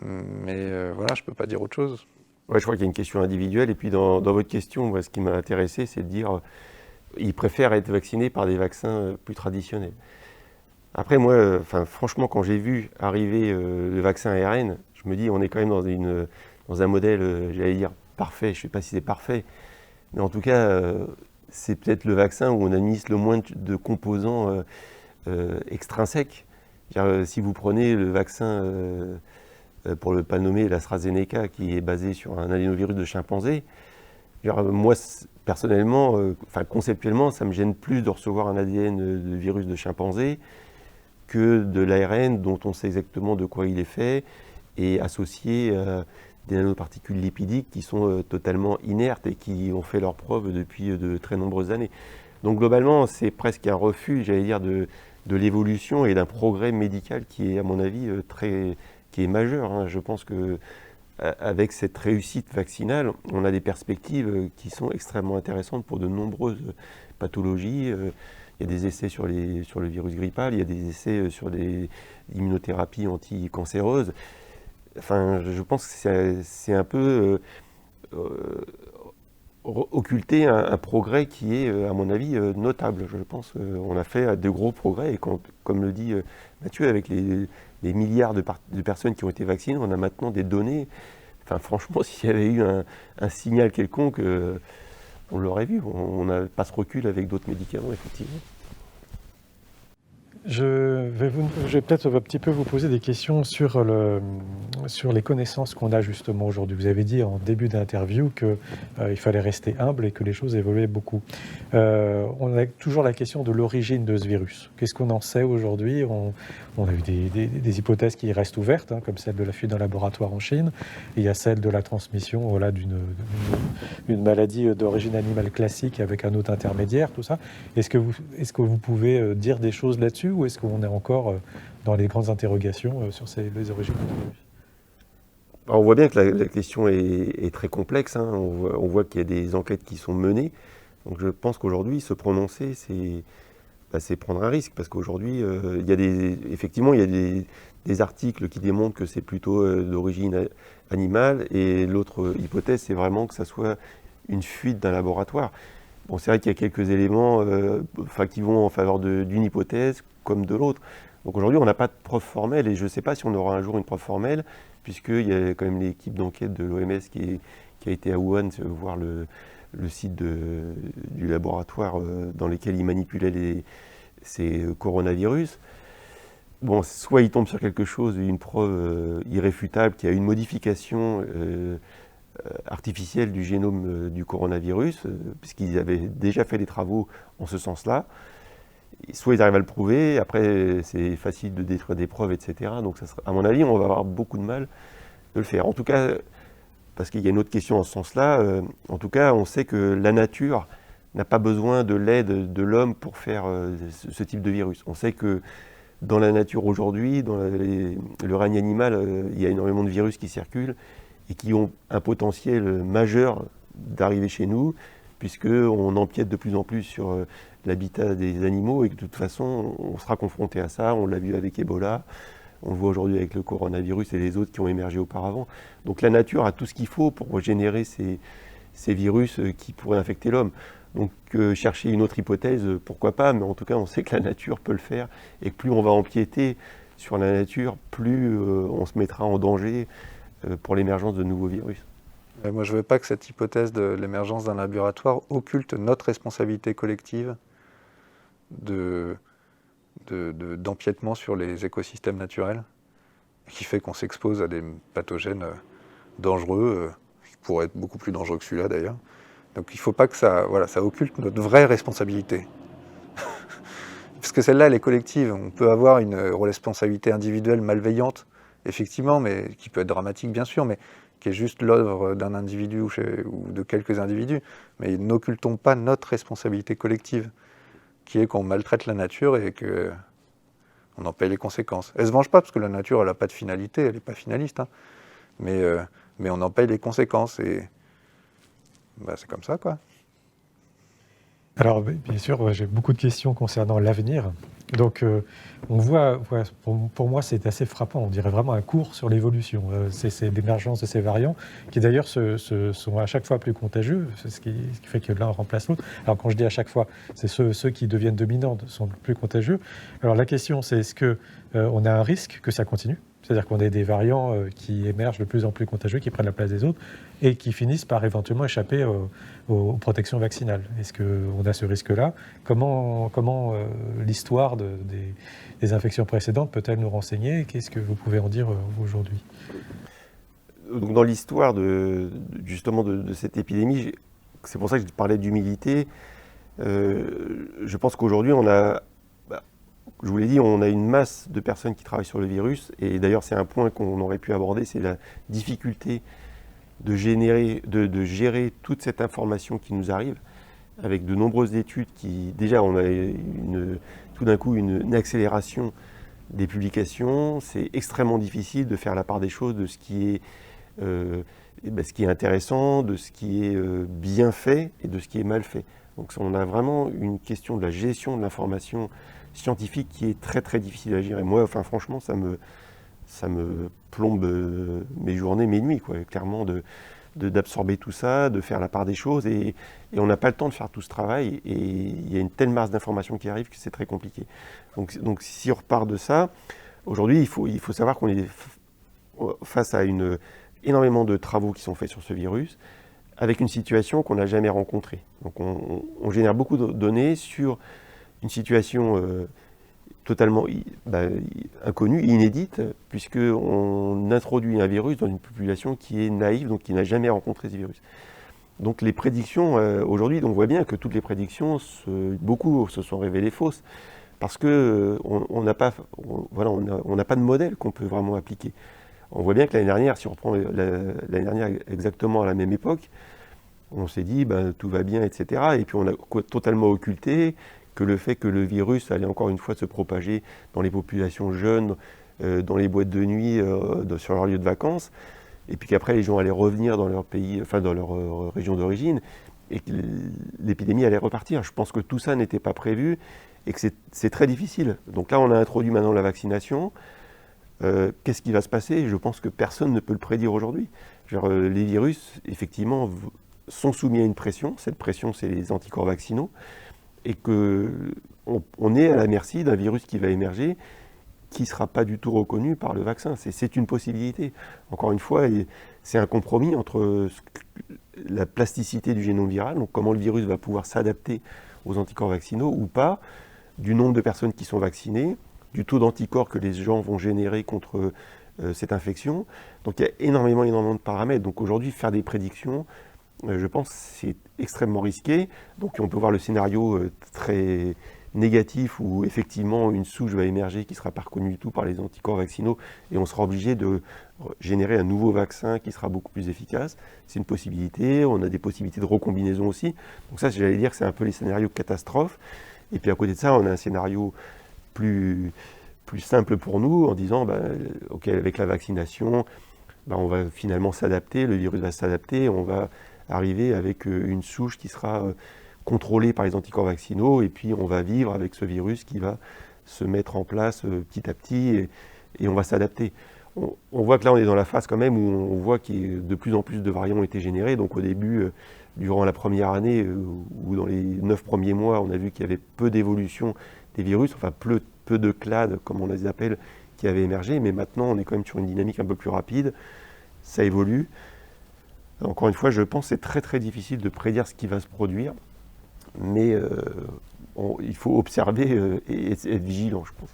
Mais voilà, je ne peux pas dire autre chose. Ouais, je crois qu'il y a une question individuelle, et puis dans votre question, moi, ce qui m'a intéressé, c'est de dire ils préfèrent être vaccinés par des vaccins plus traditionnels. Après, moi, franchement, quand j'ai vu arriver le vaccin ARN, je me dis on est quand même dans un modèle, j'allais dire, parfait. Je ne sais pas si c'est parfait, mais en tout cas, c'est peut-être le vaccin où on administre le moins de composants extrinsèques. Si vous prenez le vaccin pour ne pas le nommer, l'AstraZeneca, qui est basé sur un adénovirus de chimpanzé, moi, personnellement, conceptuellement, ça me gêne plus de recevoir un ADN de virus de chimpanzé que de l'ARN dont on sait exactement de quoi il est fait, et associé à des nanoparticules lipidiques qui sont totalement inertes et qui ont fait leurs preuves depuis de très nombreuses années. Donc globalement, c'est presque un refus, j'allais dire, de l'évolution et d'un progrès médical qui est, à mon avis, qui est majeur. Hein. Je pense que avec cette réussite vaccinale, on a des perspectives qui sont extrêmement intéressantes pour de nombreuses pathologies. Il y a des essais sur le virus grippal, il y a des essais sur des immunothérapies anticancéreuses. Je pense que c'est un peu occulter un progrès qui est, à mon avis, notable. Je pense qu'on a fait de gros progrès, et comme le dit Mathieu, avec les milliards de personnes qui ont été vaccinées, on a maintenant des données. Franchement, s'il y avait eu un signal quelconque, on l'aurait vu. On n'a pas ce recul avec d'autres médicaments, effectivement. Je vais peut-être un petit peu vous poser des questions sur les connaissances qu'on a justement aujourd'hui. Vous avez dit en début d'interview qu'il fallait rester humble et que les choses évoluaient beaucoup. On a toujours la question de l'origine de ce virus. Qu'est-ce qu'on en sait aujourd'hui ? On a eu des hypothèses qui restent ouvertes, hein, comme celle de la fuite d'un laboratoire en Chine. Il y a celle de la transmission d'une maladie d'origine animale classique avec un hôte intermédiaire, tout ça. Est-ce que vous pouvez dire des choses là-dessus, ou est-ce qu'on est encore dans les grandes interrogations sur les origines du virus ? On voit bien que la question est très complexe. Hein. On voit qu'il y a des enquêtes qui sont menées. Donc je pense qu'aujourd'hui, se prononcer, c'est prendre un risque, parce qu'aujourd'hui, effectivement, il y a des articles qui démontrent que c'est plutôt d'origine animale, et l'autre hypothèse, c'est vraiment que ça soit une fuite d'un laboratoire. Bon, c'est vrai qu'il y a quelques éléments qui vont en faveur d'une hypothèse comme de l'autre. Donc aujourd'hui, on n'a pas de preuve formelle, et je ne sais pas si on aura un jour une preuve formelle, puisqu'il y a quand même l'équipe d'enquête de l'OMS qui a été à Wuhan voir le site du laboratoire dans lequel ils manipulaient ces coronavirus. Bon, soit ils tombent sur quelque chose, une preuve irréfutable qui a une modification artificielle du génome du coronavirus, puisqu'ils avaient déjà fait des travaux en ce sens-là. Soit ils arrivent à le prouver, après c'est facile de détruire des preuves, etc. Donc à mon avis, on va avoir beaucoup de mal de le faire. En tout cas, parce qu'il y a une autre question en ce sens-là, en tout cas, on sait que la nature n'a pas besoin de l'aide de l'homme pour faire ce type de virus. On sait que dans la nature aujourd'hui, dans le règne animal, il y a énormément de virus qui circulent et qui ont un potentiel majeur d'arriver chez nous, puisqu'on empiète de plus en plus sur l'habitat des animaux et que de toute façon, on sera confronté à ça. On l'a vu avec Ebola, on le voit aujourd'hui avec le coronavirus et les autres qui ont émergé auparavant. Donc la nature a tout ce qu'il faut pour générer ces virus qui pourraient infecter l'homme. Donc chercher une autre hypothèse, pourquoi pas, mais en tout cas on sait que la nature peut le faire et que plus on va empiéter sur la nature, plus on se mettra en danger pour l'émergence de nouveaux virus. Moi je ne veux pas que cette hypothèse de l'émergence d'un laboratoire occulte notre responsabilité collective d'empiètement sur les écosystèmes naturels, qui fait qu'on s'expose à des pathogènes dangereux, qui pourraient être beaucoup plus dangereux que celui-là d'ailleurs. Donc il ne faut pas que ça occulte notre vraie responsabilité. Parce que celle-là, elle est collective. On peut avoir une responsabilité individuelle malveillante, effectivement, mais qui peut être dramatique bien sûr, mais qui est juste l'œuvre d'un individu ou de quelques individus. Mais n'occultons pas notre responsabilité collective, qui est qu'on maltraite la nature et qu'on en paye les conséquences. Elle ne se venge pas, parce que la nature, elle n'a pas de finalité, elle n'est pas finaliste, hein. Mais on en paye les conséquences, et c'est comme ça, quoi. Alors, bien sûr, j'ai beaucoup de questions concernant l'avenir. Donc, on voit, pour moi, c'est assez frappant. On dirait vraiment un cours sur l'évolution. C'est l'émergence de ces variants qui, d'ailleurs, sont à chaque fois plus contagieux, ce qui fait que l'un remplace l'autre. Alors, quand je dis à chaque fois, c'est ceux qui deviennent dominants sont plus contagieux. Alors, la question, c'est est-ce qu'on a un risque que ça continue ? C'est-à-dire qu'on ait des variants qui émergent de plus en plus contagieux, qui prennent la place des autres et qui finissent par éventuellement échapper aux protections vaccinales. Est-ce qu'on a ce risque-là ? Comment l'histoire des infections précédentes peut-elle nous renseigner ? Qu'est-ce que vous pouvez en dire aujourd'hui ? Donc dans l'histoire justement de cette épidémie, c'est pour ça que je parlais d'humilité. Je pense qu'aujourd'hui, je vous l'ai dit, on a une masse de personnes qui travaillent sur le virus, et d'ailleurs c'est un point qu'on aurait pu aborder, c'est la difficulté de gérer toute cette information qui nous arrive, avec de nombreuses études qui, déjà on a tout d'un coup une accélération des publications. C'est extrêmement difficile de faire la part des choses de ce qui est intéressant, de ce qui est bien fait et de ce qui est mal fait. Donc on a vraiment une question de la gestion de l'information scientifique qui est très très difficile à gérer. Moi, franchement, ça me plombe mes journées, mes nuits, quoi, clairement, d'absorber tout ça, de faire la part des choses, et on n'a pas le temps de faire tout ce travail, et il y a une telle masse d'informations qui arrive que c'est très compliqué. Donc si on repart de ça, aujourd'hui, il faut savoir qu'on est face à énormément de travaux qui sont faits sur ce virus, avec une situation qu'on n'a jamais rencontrée. Donc on génère beaucoup de données sur une situation totalement inconnue, inédite, puisqu'on introduit un virus dans une population qui est naïve, donc qui n'a jamais rencontré ce virus. Donc les prédictions, aujourd'hui, on voit bien que toutes les prédictions, beaucoup se sont révélées fausses, parce qu'on n'a pas de modèle qu'on peut vraiment appliquer. On voit bien que l'année dernière, si on reprend l'année dernière exactement à la même époque, on s'est dit tout va bien, etc. Et puis on a totalement occulté que le fait que le virus allait encore une fois se propager dans les populations jeunes, dans les boîtes de nuit, sur leur lieu de vacances, et puis qu'après les gens allaient revenir dans leur pays, dans leur région d'origine, et que l'épidémie allait repartir. Je pense que tout ça n'était pas prévu et que c'est très difficile. Donc là, on a introduit maintenant la vaccination. Qu'est-ce qui va se passer ? Je pense que personne ne peut le prédire aujourd'hui. Les virus, effectivement, sont soumis à une pression. Cette pression, c'est les anticorps vaccinaux. Et qu'on est à la merci d'un virus qui va émerger, qui ne sera pas du tout reconnu par le vaccin. C'est une possibilité. Encore une fois, c'est un compromis entre la plasticité du génome viral, donc comment le virus va pouvoir s'adapter aux anticorps vaccinaux ou pas, du nombre de personnes qui sont vaccinées, du taux d'anticorps que les gens vont générer contre cette infection. Donc il y a énormément de paramètres. Donc aujourd'hui, faire des prédictions, je pense que c'est extrêmement risqué. Donc on peut voir le scénario très négatif où effectivement une souche va émerger qui ne sera pas reconnue du tout par les anticorps vaccinaux et on sera obligé de générer un nouveau vaccin qui sera beaucoup plus efficace. C'est une possibilité. On a des possibilités de recombinaison aussi. Donc ça, j'allais dire que c'est un peu les scénarios catastrophes. Et puis à côté de ça, on a un scénario plus simple pour nous en disant, ok, avec la vaccination, on va finalement s'adapter, le virus va s'adapter, on va arriver avec une souche qui sera contrôlée par les anticorps vaccinaux et puis on va vivre avec ce virus qui va se mettre en place petit à petit et on va s'adapter. On voit que là on est dans la phase quand même où on voit que de plus en plus de variants ont été générés. Donc au début, durant la première année ou dans les 9 premiers mois, on a vu qu'il y avait peu d'évolution des virus, enfin peu de clades comme on les appelle, qui avaient émergé. Mais maintenant on est quand même sur une dynamique un peu plus rapide. Ça évolue. Encore une fois, je pense que c'est très très difficile de prédire ce qui va se produire. Mais il faut observer et être vigilant, je pense.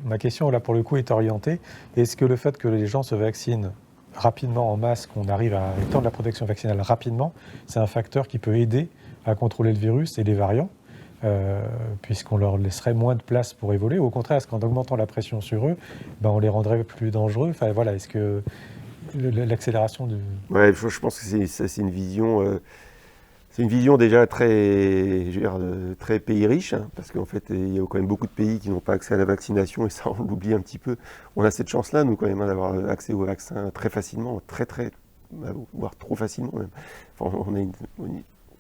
Ma question là pour le coup est orientée. Est-ce que le fait que les gens se vaccinent rapidement en masse, qu'on arrive à étendre la protection vaccinale rapidement, c'est un facteur qui peut aider à contrôler le virus et les variants, puisqu'on leur laisserait moins de place pour évoluer? Ou au contraire, est-ce qu'en augmentant la pression sur eux, on les rendrait plus dangereux? Enfin voilà, est-ce que l'accélération du... Ouais, je pense que c'est une vision... C'est une vision déjà très pays riche, hein, parce qu'en fait, il y a quand même beaucoup de pays qui n'ont pas accès à la vaccination, et ça, on l'oublie un petit peu. On a cette chance-là, nous, quand même, d'avoir accès au vaccin très facilement, voire trop facilement même. Enfin,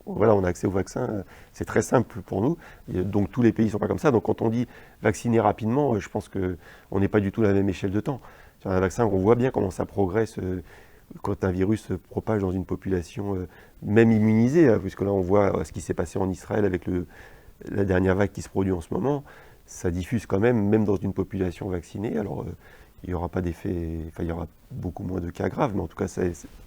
on a accès au vaccin, c'est très simple pour nous, donc tous les pays ne sont pas comme ça. Donc quand on dit vacciner rapidement, je pense qu'on n'est pas du tout à la même échelle de temps. Sur un vaccin, on voit bien comment ça progresse quand un virus se propage dans une population même immunisée, puisque là on voit ce qui s'est passé en Israël avec la dernière vague qui se produit en ce moment, ça diffuse quand même dans une population vaccinée. Alors il n'y aura pas d'effet, il y aura beaucoup moins de cas graves, mais en tout cas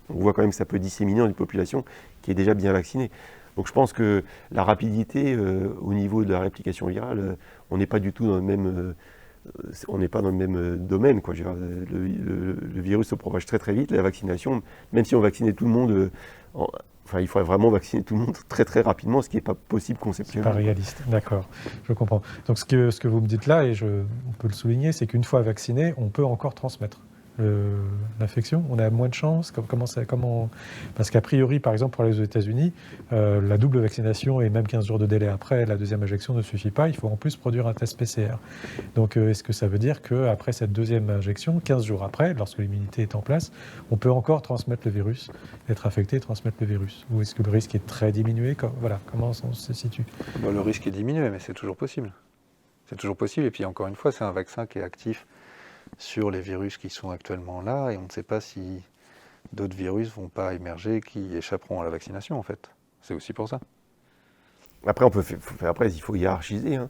on voit quand même que ça peut disséminer dans une population qui est déjà bien vaccinée. Donc je pense que la rapidité au niveau de la réplication virale, on n'est pas du tout dans le même... on n'est pas dans le même domaine, quoi. Le virus se propage très très vite. La vaccination, même si on vaccinait tout le monde, il faudrait vraiment vacciner tout le monde très très rapidement, ce qui n'est pas possible conceptuellement. C'est pas réaliste, d'accord, je comprends. Donc ce que vous me dites là, et on peut le souligner, c'est qu'une fois vacciné, on peut encore transmettre l'infection, on a moins de chances. Parce qu'a priori, par exemple, pour aller aux États-Unis, la double vaccination et même 15 jours de délai après la deuxième injection ne suffit pas. Il faut en plus produire un test PCR. Donc, est-ce que ça veut dire qu'après cette deuxième injection, 15 jours après, lorsque l'immunité est en place, on peut encore transmettre le virus, être infecté et transmettre le virus? Ou est-ce que le risque est très diminué? Comment on se situe? Le risque est diminué, mais c'est toujours possible. C'est toujours possible. Et puis, encore une fois, c'est un vaccin qui est actif sur les virus qui sont actuellement là, et on ne sait pas si d'autres virus vont pas émerger qui échapperont à la vaccination, en fait. C'est aussi pour ça. Après, il faut hiérarchiser. Hein.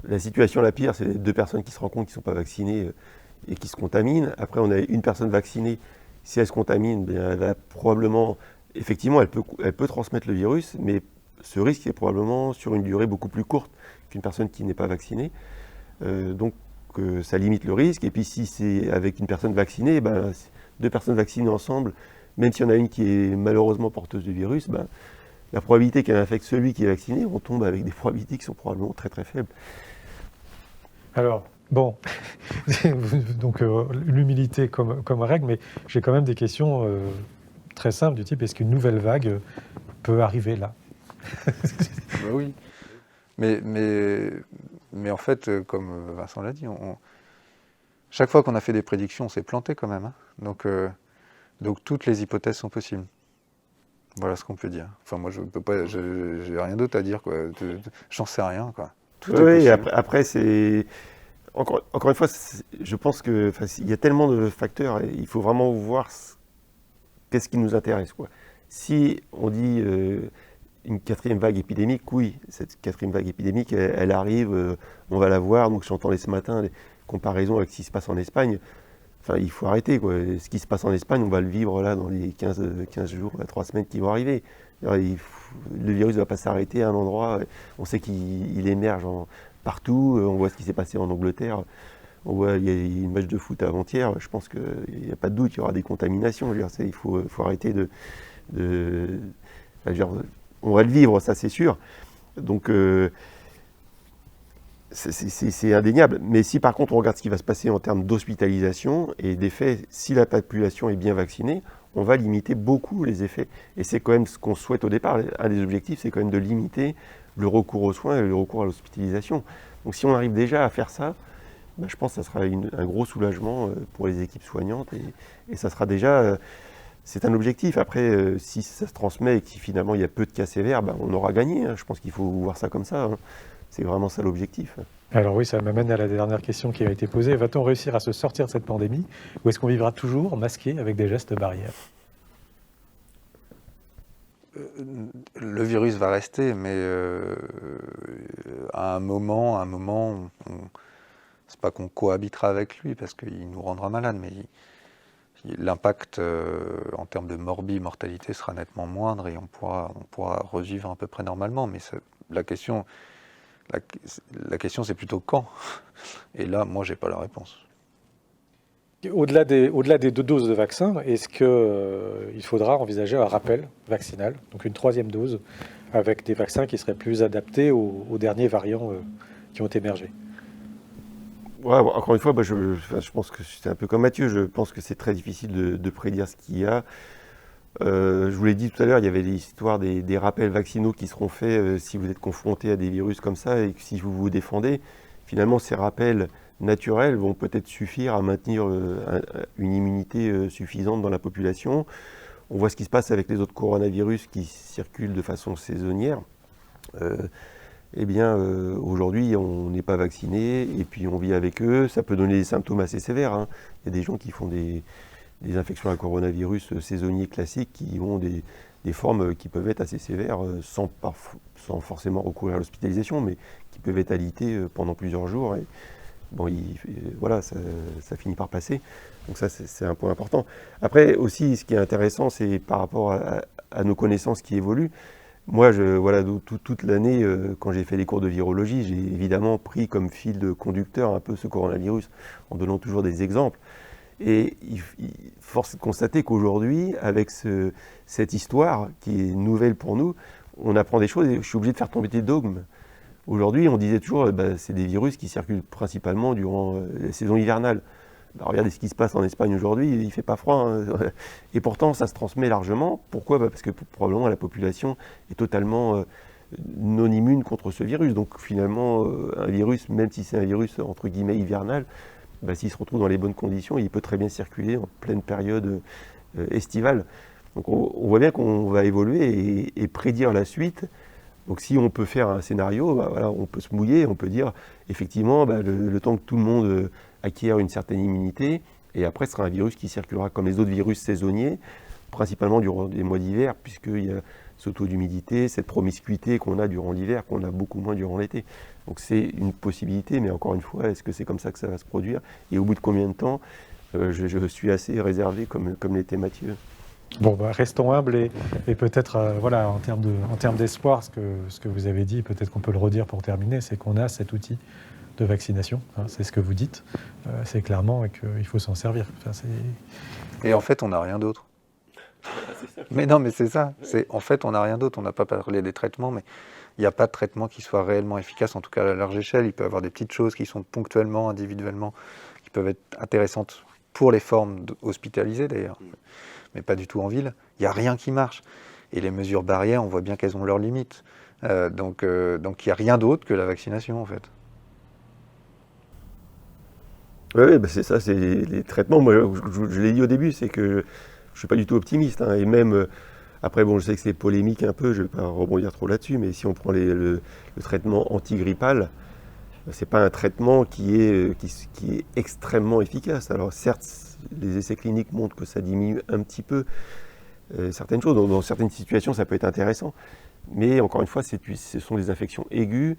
La situation la pire, c'est les 2 personnes qui se rencontrent qui ne sont pas vaccinées et qui se contaminent. Après, on a une personne vaccinée. Si elle se contamine, elle va probablement... Effectivement, elle peut transmettre le virus, mais ce risque est probablement sur une durée beaucoup plus courte qu'une personne qui n'est pas vaccinée. Donc, ça limite le risque. Et puis si c'est avec une personne vaccinée, 2 personnes vaccinées ensemble, même s'il y en a une qui est malheureusement porteuse du virus, la probabilité qu'elle infecte celui qui est vacciné, on tombe avec des probabilités qui sont probablement très très faibles. Alors, bon, donc l'humilité comme règle, mais j'ai quand même des questions très simples du type, est-ce qu'une nouvelle vague peut arriver là? Oui. Mais en fait, comme Vincent l'a dit, chaque fois qu'on a fait des prédictions, on s'est planté quand même. Hein. Donc toutes les hypothèses sont possibles. Voilà ce qu'on peut dire. Enfin, moi, je peux pas, j'ai rien d'autre à dire, quoi. J'en sais rien, quoi. Tout est possible. Après c'est encore une fois, je pense que il y a tellement de facteurs, et il faut vraiment voir qu'est-ce qui nous intéresse, quoi. Si on dit une 4e vague épidémique, oui, cette 4e vague épidémique, elle arrive, on va la voir. Donc j'entendais ce matin comparaison avec ce qui se passe en Espagne, enfin, il faut arrêter, quoi. Ce qui se passe en Espagne, on va le vivre là dans les 15 jours, 3 semaines qui vont arriver. Le virus ne va pas s'arrêter à un endroit. On sait qu'il émerge partout. On voit ce qui s'est passé en Angleterre. On voit, il y a eu une match de foot avant-hier. Je pense qu'il n'y a pas de doute, il y aura des contaminations. Je veux dire, il faut arrêter enfin, je veux dire, on va le vivre, ça c'est sûr. Donc, c'est indéniable. Mais si par contre on regarde ce qui va se passer en termes d'hospitalisation et d'effets, si la population est bien vaccinée, on va limiter beaucoup les effets. Et c'est quand même ce qu'on souhaite au départ. Un des objectifs, c'est quand même de limiter le recours aux soins et le recours à l'hospitalisation. Donc si on arrive déjà à faire ça, ben, je pense que ça sera un gros soulagement pour les équipes soignantes. Et ça sera déjà... c'est un objectif. Après, si ça se transmet et que finalement il y a peu de cas sévères, ben, on aura gagné. Hein. Je pense qu'il faut voir ça comme ça. Hein. C'est vraiment ça l'objectif. Alors oui, ça m'amène à la dernière question qui a été posée. Va-t-on réussir à se sortir de cette pandémie ou est-ce qu'on vivra toujours masqué avec des gestes barrières? Le virus va rester, mais à un moment, c'est pas qu'on cohabitera avec lui parce qu'il nous rendra malades, mais l'impact en termes de mortalité sera nettement moindre et on pourra revivre à peu près normalement. Mais la question c'est plutôt quand. Et là, moi, j'ai pas la réponse. Au-delà des 2 doses de vaccin, est-ce qu'il faudra envisager un rappel vaccinal, donc une 3e dose, avec des vaccins qui seraient plus adaptés aux derniers variants qui ont émergé? Ouais, encore une fois, je pense que c'est un peu comme Mathieu. Je pense que c'est très difficile de prédire ce qu'il y a. Je vous l'ai dit tout à l'heure, il y avait l'histoire des rappels vaccinaux qui seront faits si vous êtes confronté à des virus comme ça et que si vous vous défendez. Finalement, ces rappels naturels vont peut-être suffire à maintenir une immunité suffisante dans la population. On voit ce qui se passe avec les autres coronavirus qui circulent de façon saisonnière. Aujourd'hui, on n'est pas vacciné et puis on vit avec eux. Ça peut donner des symptômes assez sévères. Hein. Il y a des gens qui font des infections à coronavirus saisonniers classiques qui ont des formes qui peuvent être assez sévères sans forcément recourir à l'hospitalisation, mais qui peuvent être alitées pendant plusieurs jours. Et, bon, voilà, ça finit par passer. Donc ça, c'est un point important. Après, aussi, ce qui est intéressant, c'est par rapport à nos connaissances qui évoluent. Moi, toute l'année, quand j'ai fait les cours de virologie, j'ai évidemment pris comme fil de conducteur un peu ce coronavirus, en donnant toujours des exemples. Et force est de constater qu'aujourd'hui, avec cette histoire qui est nouvelle pour nous, on apprend des choses et je suis obligé de faire tomber des dogmes. Aujourd'hui, on disait toujours que c'est des virus qui circulent principalement durant la saison hivernale. Regardez ce qui se passe en Espagne aujourd'hui, il ne fait pas froid. Hein. Et pourtant, ça se transmet largement. Pourquoi ? Parce que probablement la population est totalement non immune contre ce virus. Donc finalement, un virus, même si c'est un virus entre guillemets hivernal, s'il se retrouve dans les bonnes conditions, il peut très bien circuler en pleine période estivale. Donc on voit bien qu'on va évoluer et prédire la suite. Donc si on peut faire un scénario, on peut se mouiller, on peut dire effectivement le temps que tout le monde acquiert une certaine immunité, et après ce sera un virus qui circulera comme les autres virus saisonniers, principalement durant les mois d'hiver, puisqu'il y a ce taux d'humidité, cette promiscuité qu'on a durant l'hiver, qu'on a beaucoup moins durant l'été. Donc c'est une possibilité, mais encore une fois, est-ce que c'est comme ça que ça va se produire? Et au bout de combien de temps? Je suis assez réservé comme l'était Mathieu. Bon, restons humbles et peut-être, en termes d'espoir, ce que vous avez dit, peut-être qu'on peut le redire pour terminer, c'est qu'on a cet outil de vaccination, hein, c'est ce que vous dites, c'est clairement qu'il faut s'en servir. Et en fait, on n'a rien d'autre. Mais non, mais c'est ça. En fait, on n'a rien d'autre. On n'a pas parlé des traitements, mais il n'y a pas de traitement qui soit réellement efficace, en tout cas à large échelle. Il peut y avoir des petites choses qui sont ponctuellement, individuellement, qui peuvent être intéressantes pour les formes hospitalisées d'ailleurs, mais pas du tout en ville. Il n'y a rien qui marche. Et les mesures barrières, on voit bien qu'elles ont leurs limites. Donc il n'y a rien d'autre que la vaccination, en fait. Oui, c'est ça, c'est les traitements. Moi, je l'ai dit au début, c'est que je ne suis pas du tout optimiste. Hein, et même, après, je sais que c'est polémique un peu, je ne vais pas rebondir trop là-dessus, mais si on prend le traitement antigrippal, ce n'est pas un traitement qui est extrêmement efficace. Alors certes, les essais cliniques montrent que ça diminue un petit peu certaines choses. Dans certaines situations, ça peut être intéressant. Mais encore une fois, ce sont des infections aiguës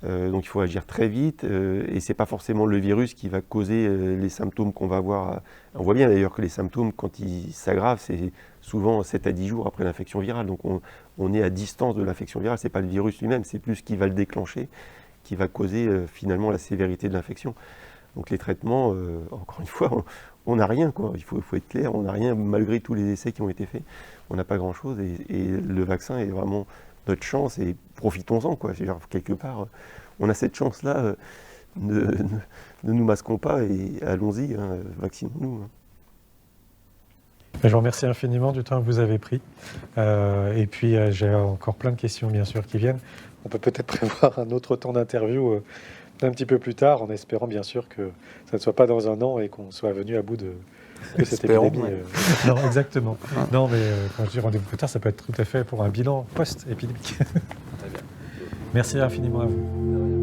Donc il faut agir très vite et c'est pas forcément le virus qui va causer les symptômes qu'on va avoir. On voit bien d'ailleurs que les symptômes, quand ils s'aggravent, c'est souvent 7 à 10 jours après l'infection virale. Donc on est à distance de l'infection virale, c'est pas le virus lui-même, c'est plus ce qui va le déclencher, qui va causer finalement la sévérité de l'infection. Donc les traitements, encore une fois, on n'a rien, quoi. Il faut être clair, on n'a rien malgré tous les essais qui ont été faits. On n'a pas grand-chose et le vaccin est vraiment notre chance et profitons-en, quoi. Genre, quelque part, on a cette chance-là, ne nous masquons pas et allons-y, hein, vaccinons-nous. Hein. Je vous remercie infiniment du temps que vous avez pris. Et puis, j'ai encore plein de questions, bien sûr, qui viennent. On peut peut-être prévoir un autre temps d'interview un petit peu plus tard, en espérant, bien sûr, que ça ne soit pas dans un an et qu'on soit venu à bout de cette épidémie. Ouais. Non, exactement. Non, mais quand je dis rendez-vous plus tard, ça peut être tout à fait pour un bilan post-épidémique. Merci infiniment à vous.